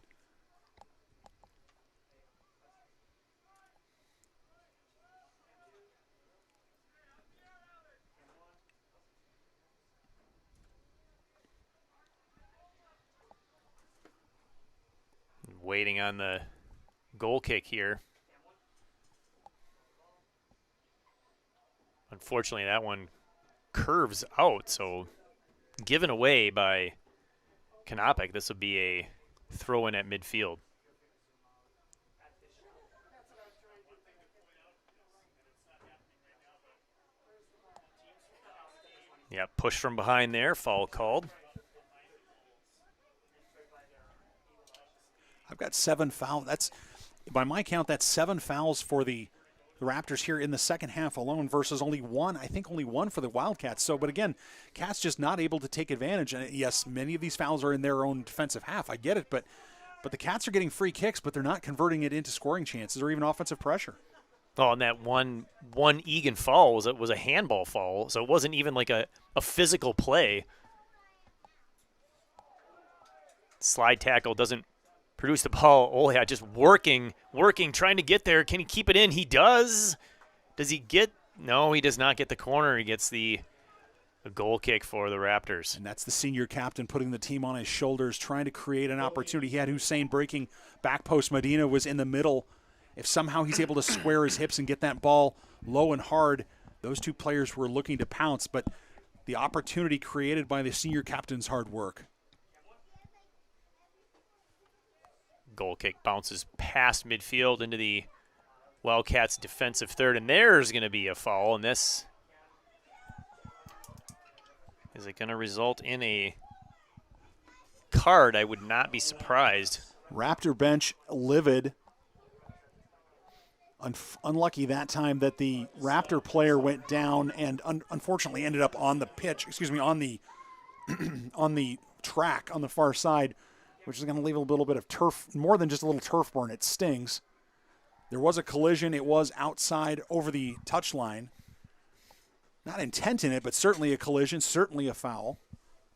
Waiting on the goal kick here. Unfortunately, that one curves out, so given away by Kanapik. This will be a throw-in at midfield. Yeah, push from behind there, foul called. I've got 7 fouls. That's, by my count, that's 7 fouls for the Raptors here in the second half alone versus only 1, I think only 1 for the Wildcats. So, but again, Cats just not able to take advantage. And yes, many of these fouls are in their own defensive half. I get it, but the Cats are getting free kicks, but they're not converting it into scoring chances or even offensive pressure. Oh, and that one Eagan foul was a handball foul, so it wasn't even like a physical play. Slide tackle doesn't produce the ball. Olha just working, trying to get there. Can he keep it in? He does. Does he get? No, he does not get the corner. He gets the goal kick for the Raptors. And that's the senior captain putting the team on his shoulders, trying to create an opportunity. He had Hussein breaking back post. Medina was in the middle. If somehow he's able to square his hips and get that ball low and hard, those two players were looking to pounce, but the opportunity created by the senior captain's hard work. Goal kick bounces past midfield into the Wildcats' defensive third, and there's going to be a foul, and this is it going to result in a card? I would not be surprised. Raptor bench livid. Unlucky that time that the Raptor player went down and unfortunately ended up on the pitch, on the on the track on the far side, which is going to leave a little bit of turf, more than just a little turf burn. It stings. There was a collision. It was outside over the touch line. Not intent in it, but certainly a collision, certainly a foul.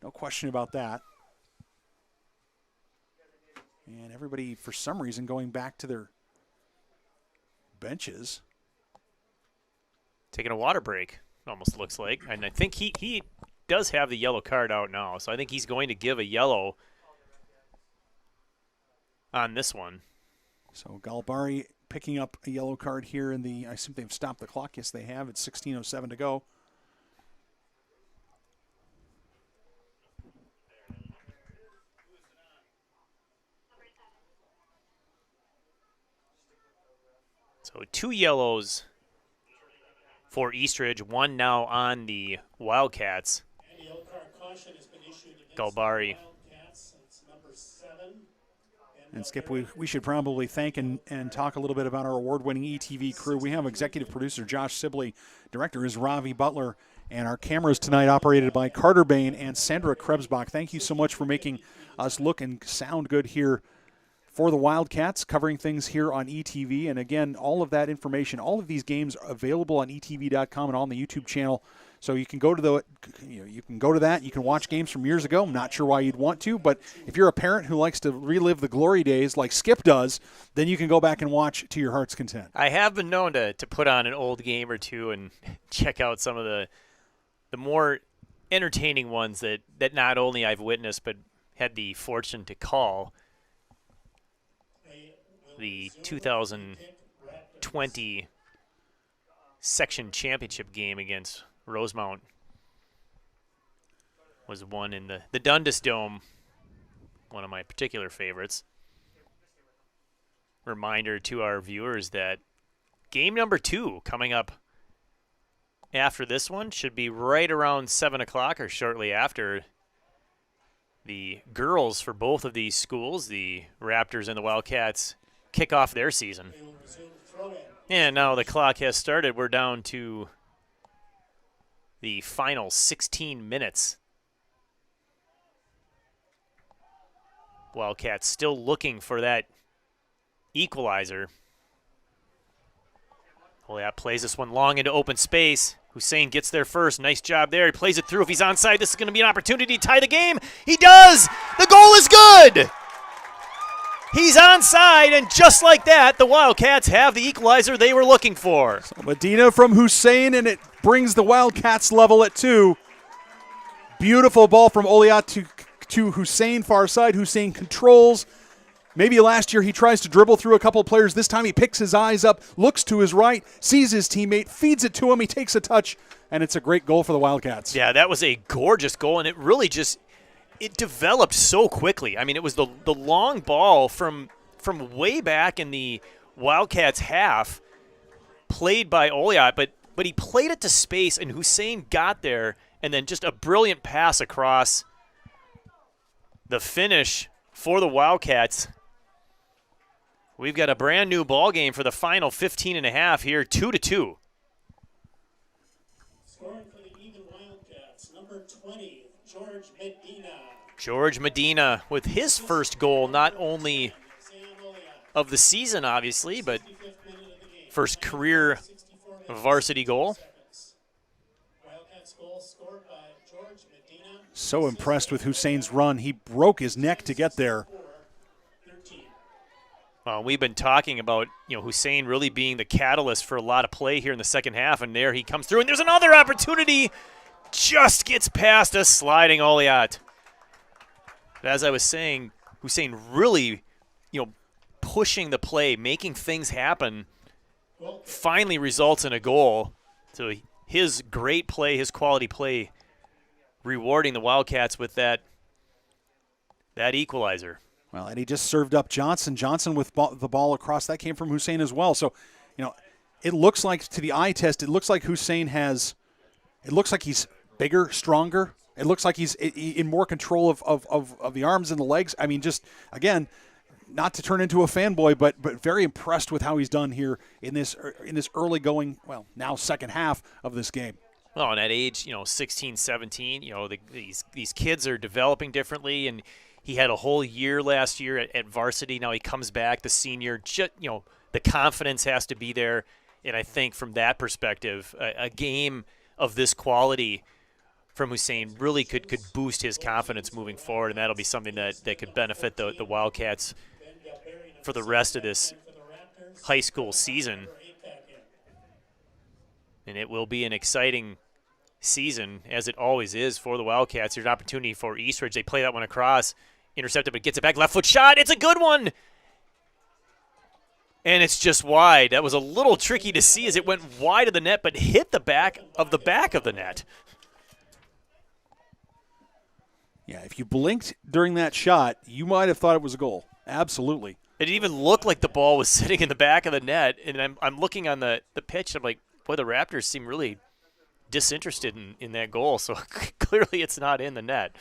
No question about that. And everybody, for some reason, going back to their benches. Taking a water break, almost looks like. And I think he does have the yellow card out now, so I think he's going to give a yellow on this one. So Galbari picking up a yellow card here in the, I assume they've stopped the clock. Yes, they have. It's 16:07 to go. So 2 yellows for East Ridge, 1 now on the Wildcats. Galbari. And Skip, we should probably thank and talk a little bit about our award-winning ETV crew. We have executive producer Josh Sibley, director is Ravi Butler, And our cameras tonight operated by Carter Bain and Sandra Krebsbach. Thank you so much for making us look and sound good here for the Wildcats, covering things here on ETV. And again, all of that information, all of these games are available on etv.com and on the YouTube channel. So you can go to that. You can watch games from years ago. I'm not sure why you'd want to, but if you're a parent who likes to relive the glory days like Skip does, then you can go back and watch to your heart's content. I have been known to put on an old game or two and check out some of the more entertaining ones that not only I've witnessed but had the fortune to call. The 2020 section championship game against Rosemount was one in the Dundas Dome, one of my particular favorites. Reminder to our viewers that game number 2 coming up after this one should be right around 7 o'clock or shortly after. The girls for both of these schools, the Raptors and the Wildcats, kick off their season. And now the clock has started. We're down to the final 16 minutes. Wildcats still looking for that equalizer. Oliat plays this one long into open space. Hussein gets there first. Nice job there. He plays it through. If he's onside, this is going to be an opportunity to tie the game. He does! The goal is good! He's onside, and just like that, the Wildcats have the equalizer they were looking for. So Medina from Hussein, and it brings the Wildcats level at 2. Beautiful ball from Oliat to Hussein, far side. Hussein controls. Maybe last year he tries to dribble through a couple of players. This time he picks his eyes up, looks to his right, sees his teammate, feeds it to him. He takes a touch, and it's a great goal for the Wildcats. Yeah, that was a gorgeous goal, and it really just – it developed so quickly. I mean, it was the long ball from way back in the Wildcats half, played by Oliat, but he played it to space, and Hussein got there, and then just a brilliant pass across. The finish for the Wildcats. We've got a brand new ball game for the final 15 and a half here, 2-2. Scoring for the Eagan Wildcats, number 20, George Medina. George Medina with his first goal, not only of the season, obviously, but first career varsity goal. So impressed with Hussein's run. He broke his neck to get there. We've been talking about Hussein really being the catalyst for a lot of play here in the second half, and there he comes through, and there's another opportunity. Just gets past a sliding Oliat. As I was saying, Hussein really, pushing the play, making things happen, finally results in a goal. So his great play, his quality play, rewarding the Wildcats with that equalizer. Well, and he just served up Johnson. Johnson with the ball across. That came from Hussein as well. So, it looks like, to the eye test, it looks like Hussein he's bigger, stronger. It looks like he's in more control of the arms and the legs. I mean, just, again, not to turn into a fanboy, but very impressed with how he's done here in this early going, well, now second half of this game. Well, and at age, 16, 17, these kids are developing differently, and he had a whole year last year at varsity. Now he comes back, the senior. The confidence has to be there, and I think from that perspective, a game of this quality from Hussein really could boost his confidence moving forward, and that'll be something that could benefit the Wildcats for the rest of this high school season. And it will be an exciting season, as it always is for the Wildcats. There's an opportunity for East Ridge. They play that one across, intercepted, but gets it back. Left foot shot. It's a good one. And it's just wide. That was a little tricky to see as it went wide of the net, but hit the back of the net. Yeah, if you blinked during that shot, you might have thought it was a goal. Absolutely. It even looked like the ball was sitting in the back of the net, and I'm looking on the pitch, and I'm like, boy, the Raptors seem really disinterested in that goal, so clearly it's not in the net.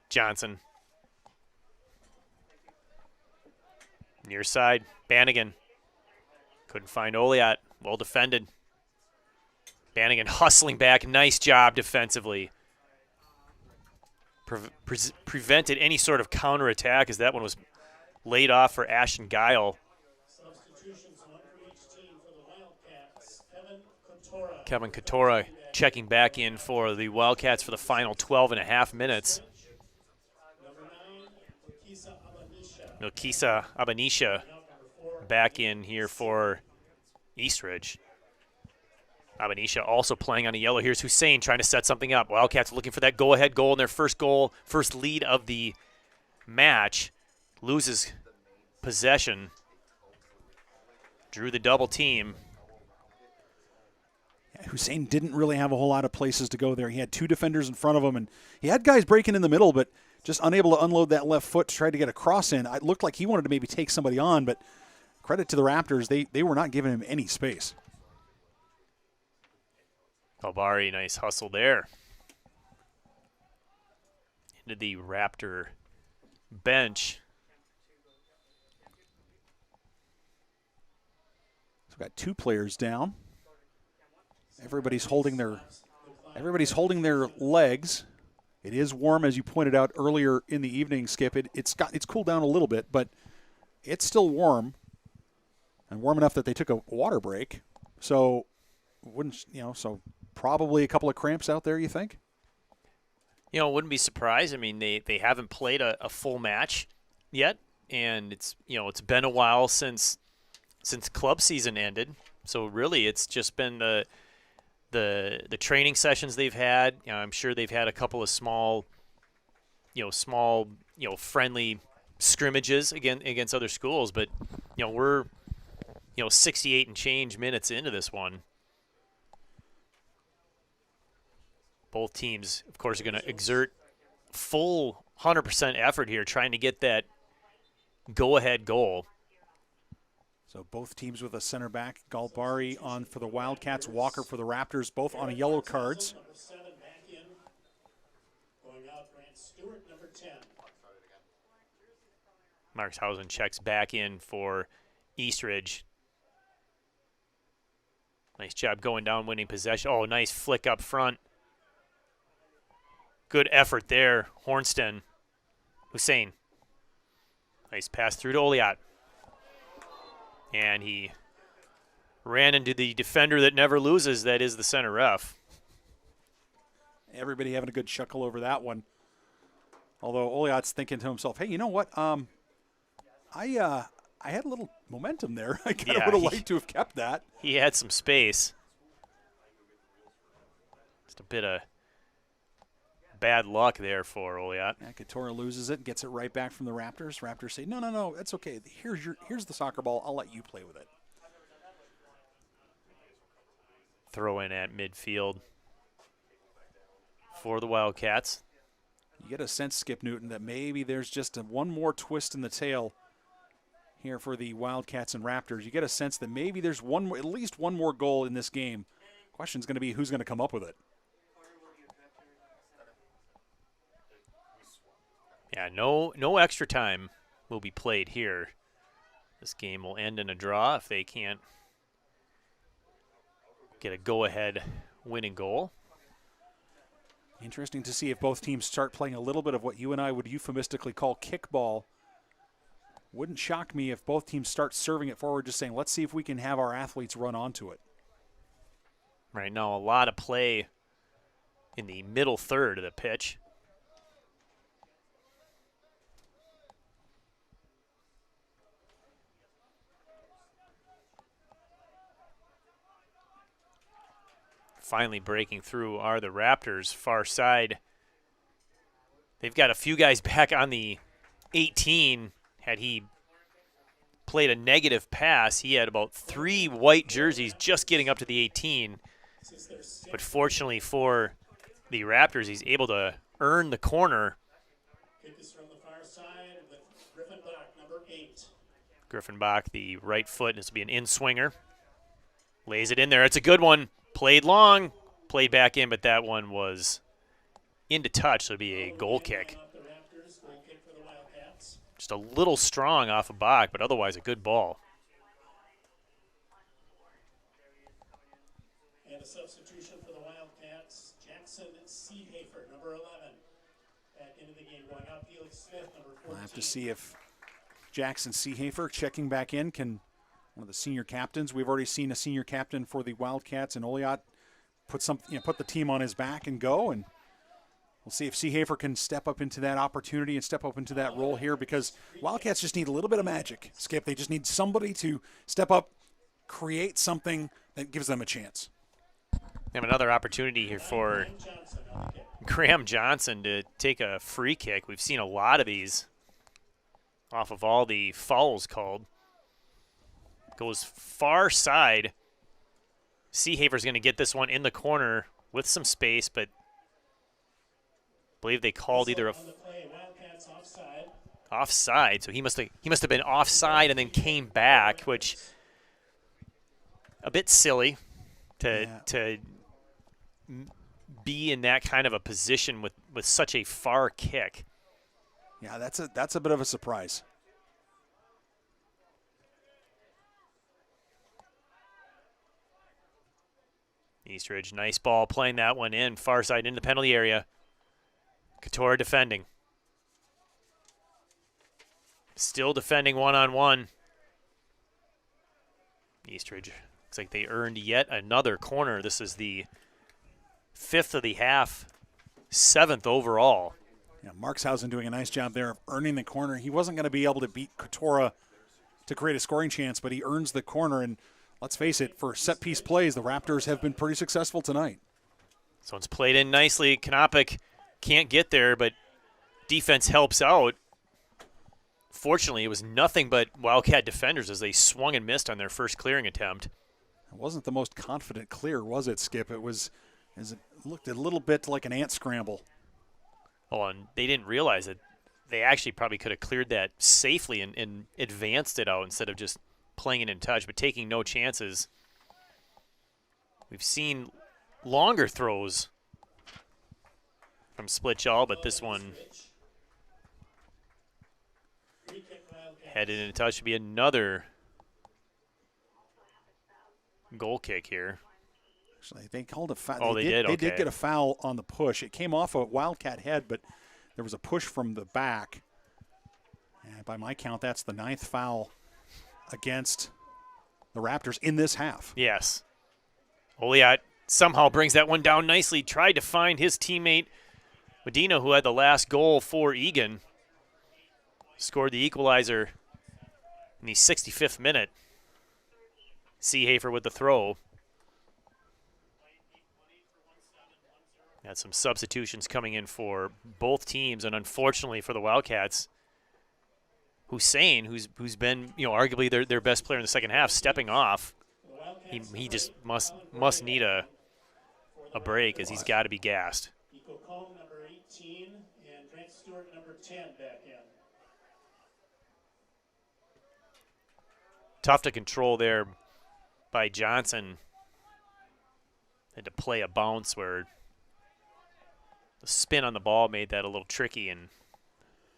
Johnson. Near side, Bannigan. Couldn't find Oliat. Well defended. Bannigan hustling back. Nice job defensively. Prevented any sort of counterattack as that one was laid off for Ashton Guile. Substitutions, one for each team for the Wildcats. Kevin Katora checking back in for the Wildcats for the final 12.5 minutes. Milkisa Abanisha back in here for East Ridge. Abanisha also playing on a yellow. Here's Hussein trying to set something up. Wildcats looking for that go-ahead goal in their first lead of the match. Loses possession. Drew the double team. Hussein didn't really have a whole lot of places to go there. He had two defenders in front of him, and he had guys breaking in the middle, but just unable to unload that left foot to try to get a cross in. It looked like he wanted to maybe take somebody on, but credit to the Raptors, they were not giving him any space. Kalbari, nice hustle there. Into the Raptor bench. So we've got two players down. Everybody's holding their legs. It is warm, as you pointed out earlier in the evening, Skip. It's cooled down a little bit, but it's still warm, and warm enough that they took a water break. So so probably a couple of cramps out there, you think? Wouldn't be surprised. I mean, they haven't played a full match yet, and it's been a while since club season ended. So really, it's just been the training sessions they've had. I'm sure they've had a couple of small friendly scrimmages against other schools, but we're 68 and change minutes into this one. Both teams, of course, are going to exert full 100% effort here trying to get that go-ahead goal. So both teams with a center back. Galbari on for the Wildcats, Walker for the Raptors, both on yellow cards. Markshausen checks back in for East Ridge. Nice job going down, winning possession. Oh, nice flick up front. Good effort there, Hornston. Hussein. Nice pass through to Oliat. And he ran into the defender that never loses, that is the center ref. Everybody having a good chuckle over that one. Although Oliat's thinking to himself, hey, you know what? I had a little momentum there. I kind of would have liked to have kept that. He had some space. Just a bit of bad luck there for Oliat. Yeah, Katora loses it, gets it right back from the Raptors. Raptors say, no, that's okay. Here's the soccer ball. I'll let you play with it. Throw in at midfield for the Wildcats. You get a sense, Skip Newton, that maybe there's just one more twist in the tail here for the Wildcats and Raptors. You get a sense that maybe there's at least one more goal in this game. Question's going to be who's going to come up with it. Yeah, no extra time will be played here. This game will end in a draw if they can't get a go-ahead winning goal. Interesting to see if both teams start playing a little bit of what you and I would euphemistically call kickball. Wouldn't shock me if both teams start serving it forward, just saying, let's see if we can have our athletes run onto it. Right now, a lot of play in the middle third of the pitch. Finally breaking through are the Raptors, far side. They've got a few guys back on the 18. Had he played a negative pass, he had about 3 white jerseys just getting up to the 18. But fortunately for the Raptors, he's able to earn the corner. Kick is from the far side with Griffinbach, number 8. Griffinbach, the right foot, this will be an in-swinger. Lays it in there. It's a good one. Played long, played back in, but that one was into touch, so it'll be a goal kick. Just a little strong off of Bach, but otherwise a good ball. a substitution for the Wildcats, Jackson Seehafer, number 11. Back into the game, going out, Felix Smith, number 14. We'll have to see if Jackson Seehafer, checking back in, can, one of the senior captains. We've already seen a senior captain for the Wildcats, and Oliot put the team on his back and go. And we'll see if Seehafer can step up into that opportunity and step up into that role here, because Wildcats just need a little bit of magic, Skip. They just need somebody to step up, create something that gives them a chance. We have another opportunity here for Graham Johnson to take a free kick. We've seen a lot of these off of all the fouls called. Goes far side. Seehafer's going to get this one in the corner with some space, but I believe they called either offside. So he must have been offside and then came back, which a bit silly to be in that kind of a position with such a far kick. Yeah, that's a bit of a surprise. East Ridge, nice ball, playing that one in, far side in the penalty area. Couture defending. Still defending one-on-one. East Ridge, looks like they earned yet another corner. This is the 5th of the half, 7th overall. Yeah, Markshausen doing a nice job there of earning the corner. He wasn't going to be able to beat Couture to create a scoring chance, but he earns the corner. And let's face it, for set-piece plays, the Raptors have been pretty successful tonight. So it's played in nicely. Knopick can't get there, but defense helps out. Fortunately, it was nothing but Wildcat defenders as they swung and missed on their first clearing attempt. It wasn't the most confident clear, was it, Skip? It looked a little bit like an ant scramble. Oh, and they didn't realize it. They actually probably could have cleared that safely and advanced it out instead of just playing it in touch, but taking no chances. We've seen longer throws from split jaw, but this one headed into touch. Should be another goal kick here. Actually, they called a foul. Oh, they did? Okay. They did get a foul on the push. It came off a Wildcat head, but there was a push from the back. And by my count, that's the 9th foul against the Raptors in this half. Yes. Oliot somehow brings that one down nicely. Tried to find his teammate Medina, who had the last goal for Eagan. Scored the equalizer in the 65th minute. Seehafer with the throw. Got some substitutions coming in for both teams, and unfortunately for the Wildcats, Hussein, who's been arguably their best player in the second half, stepping off. He just must need a break, as he's got to be gassed. Nico Combe, number 18, and Grant Stewart, number 10, back in. Tough to control there by Johnson. Had to play a bounce where the spin on the ball made that a little tricky, and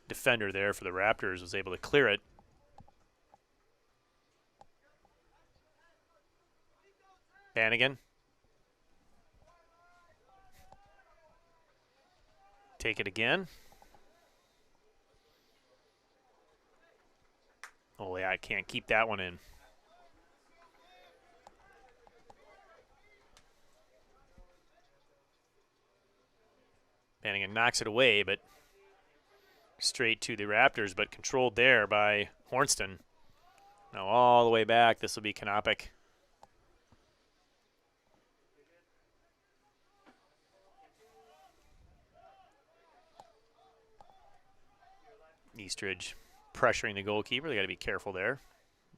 defender there for the Raptors was able to clear it. Bannigan. Take it again. Oh, yeah, I can't keep that one in. Bannigan knocks it away, but straight to the Raptors, but controlled there by Hornston. Now all the way back, this will be Knopick. East Ridge pressuring the goalkeeper. They got to be careful there.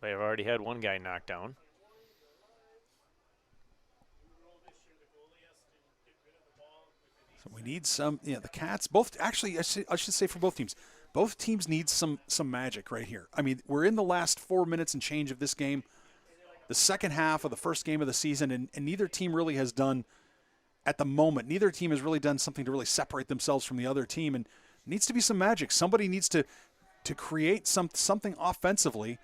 They have already had one guy knocked down. So we need some, the Cats, both, actually, I should say for both teams need some magic right here. I mean, we're in the last 4 minutes and change of this game, the second half of the first game of the season, and neither team really has done, at the moment, neither team has really done something to really separate themselves from the other team, and needs to be some magic. Somebody needs to create something offensively.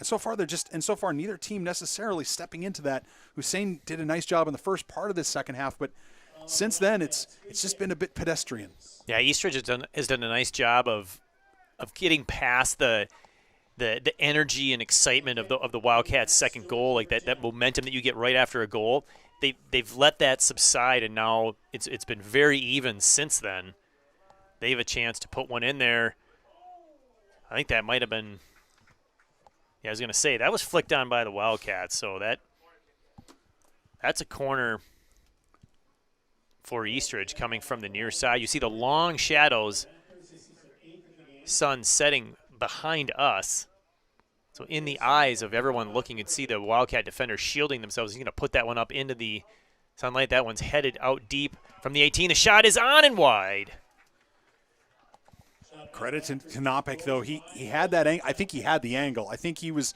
And so far neither team necessarily stepping into that. Hussein did a nice job in the first part of this second half, but since then it's just been a bit pedestrian. Yeah, East Ridge has done a nice job of getting past the energy and excitement of the Wildcats' second goal, like that momentum that you get right after a goal. They've let that subside, and now it's been very even since then. They have a chance to put one in there. I think that might have been. Yeah, I was going to say that was flicked on by the Wildcats, so that's a corner for East Ridge coming from the near side. You see the long shadows, sun setting behind us. So in the eyes of everyone looking, you can see the Wildcat defender shielding themselves. He's going to put that one up into the sunlight. That one's headed out deep from the 18. The shot is on and wide. Credit to Knopick, though. He had that I think he had the angle. I think he was,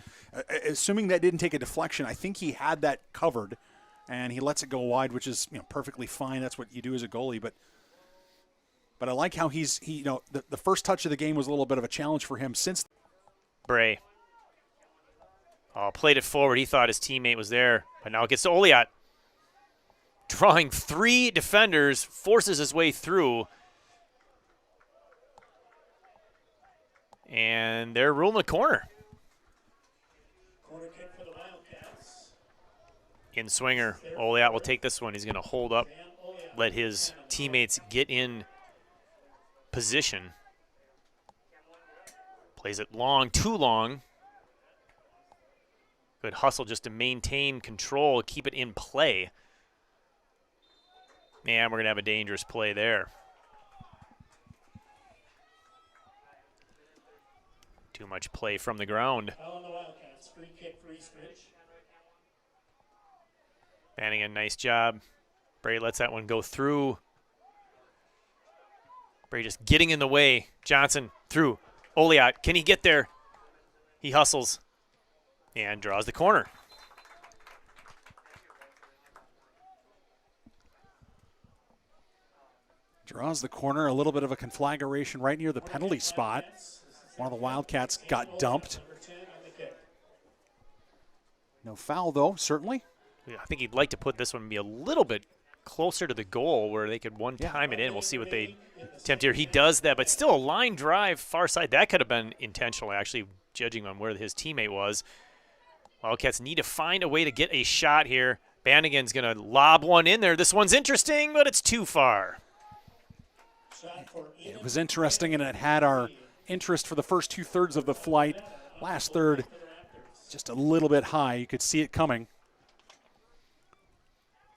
assuming that didn't take a deflection, I think he had that covered, and he lets it go wide, which is perfectly fine. That's what you do as a goalie. But I like how the first touch of the game was a little bit of a challenge for him since. Bray. Oh, played it forward. He thought his teammate was there, but now it gets to Oliat. Drawing 3 defenders, forces his way through. And they're ruling the corner. Corner kick for the Wildcats. In swinger, Oliat will take this one. He's going to hold up, let his teammates get in position. Plays it long, too long. Good hustle just to maintain control, keep it in play. And we're going to have a dangerous play there. Too much play from the ground. Foul on the Wildcats. Free kick for East Ridge. Bannigan, nice job. Bray lets that one go through. Bray just getting in the way. Johnson through. Oliat, can he get there? He hustles and draws the corner. Draws the corner, a little bit of a conflagration right near the penalty spot. One of the Wildcats got dumped. No foul, though, certainly. Yeah, I think he'd like to put this one be a little bit closer to the goal where they could one-time it in. We'll see what they attempt here. He does that, but still a line drive far side. That could have been intentional, actually, judging on where his teammate was. Wildcats need to find a way to get a shot here. Bannigan's going to lob one in there. This one's interesting, but it's too far. It was interesting, and it had our interest for the first 2/3 of the flight. Last third, just a little bit high. You could see it coming.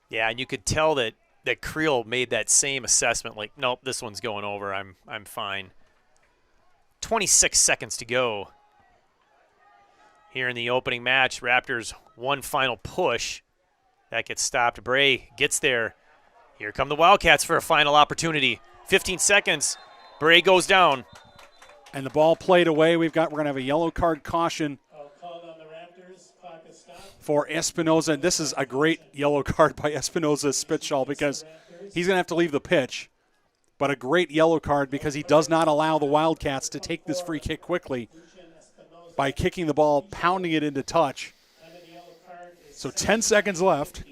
Yeah, and you could tell that Creel made that same assessment, like, nope, this one's going over. I'm fine. 26 seconds to go here in the opening match. Raptors one final push. That gets stopped. Bray gets there. Here come the Wildcats for a final opportunity. 15 seconds. Bray goes down. And the ball played away. We're going to have a yellow card caution for Espinoza. And this is a great yellow card by Espinoza Spitschall because he's going to have to leave the pitch. But a great yellow card because he does not allow the Wildcats to take this free kick quickly by kicking the ball, pounding it into touch. So 10 seconds left.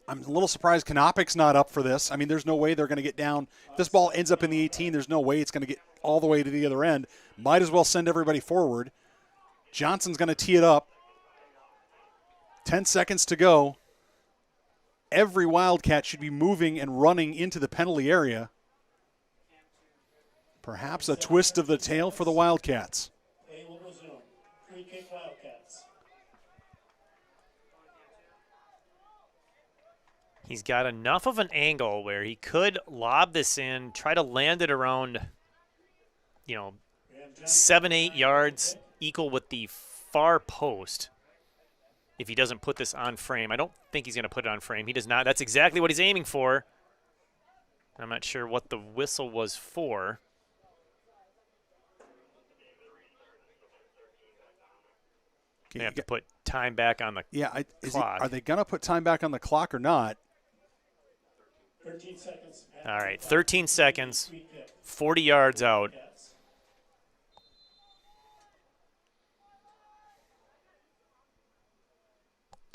I'm a little surprised Knopick's not up for this. I mean, there's no way they're going to get down. If this ball ends up in the 18, there's no way it's going to get all the way to the other end. Might as well send everybody forward. Johnson's going to tee it up. 10 seconds to go. Every Wildcat should be moving and running into the penalty area. Perhaps a twist of the tail for the Wildcats. They will resume. Free kick Wildcats. He's got enough of an angle where he could lob this in, try to land it around, 7-8 yards, equal with the far post. If he doesn't put this on frame. I don't think he's going to put it on frame. He does not. That's exactly what he's aiming for. I'm not sure what the whistle was for. They have to put time back on the clock. Are they going to put time back on the clock or not? 13 seconds. All right, 13 seconds, 40 yards out.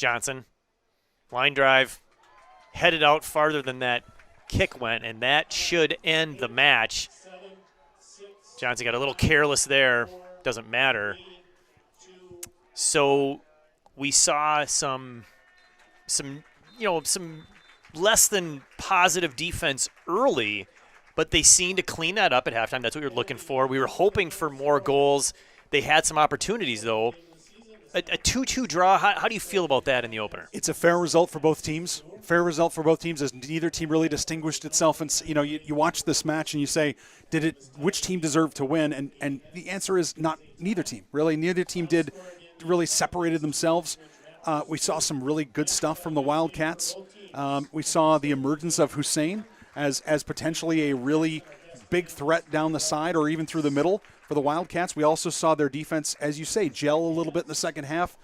Johnson, line drive, headed out farther than that kick went, and that should end the match. Johnson got a little careless there. Doesn't matter. So we saw some less than positive defense early, but they seemed to clean that up at halftime. That's what we were looking for. We were hoping for more goals. They had some opportunities, though. A 2-2 draw, how do you feel about that in the opener? It's a fair result for both teams. Fair result for both teams as neither team really distinguished itself. And you watch this match and you say, which team deserved to win? And the answer is neither team. Really, neither team really separated themselves. We saw some really good stuff from the Wildcats. We saw the emergence of Hussein as potentially a really big threat down the side or even through the middle for the Wildcats. We also saw their defense, as you say, gel a little bit in the second half.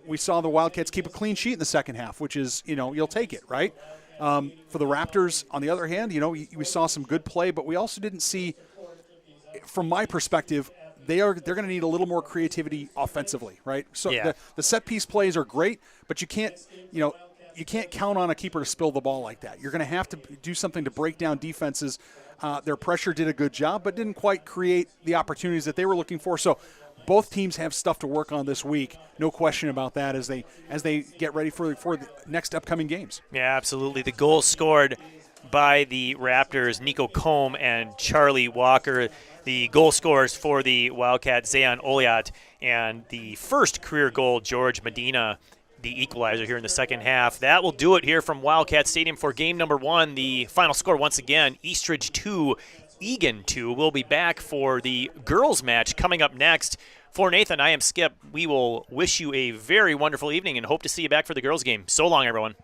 We saw the Wildcats keep a clean sheet in the second half, which is, you'll take it, right? For the Raptors, on the other hand, we saw some good play, but we also didn't see, from my perspective, they're going to need a little more creativity offensively, right? So the set piece plays are great, but you can't count on a keeper to spill the ball like that. You're going to have to do something to break down defenses. Their pressure did a good job, but didn't quite create the opportunities that they were looking for. So both teams have stuff to work on this week, no question about that, as they get ready for the next upcoming games. Yeah, absolutely. The goal scored by the Raptors, Nico Combe and Charlie Walker. The goal scorers for the Wildcats, Zayon Oliat, and the first career goal, George Medina, the equalizer here in the second half. That will do it here from Wildcat Stadium for game number 1. The final score, once again, East Ridge 2, Eagan 2. We'll be back for the girls match coming up next. For Nathan, I am Skip. We will wish you a very wonderful evening and hope to see you back for the girls game. So long, everyone.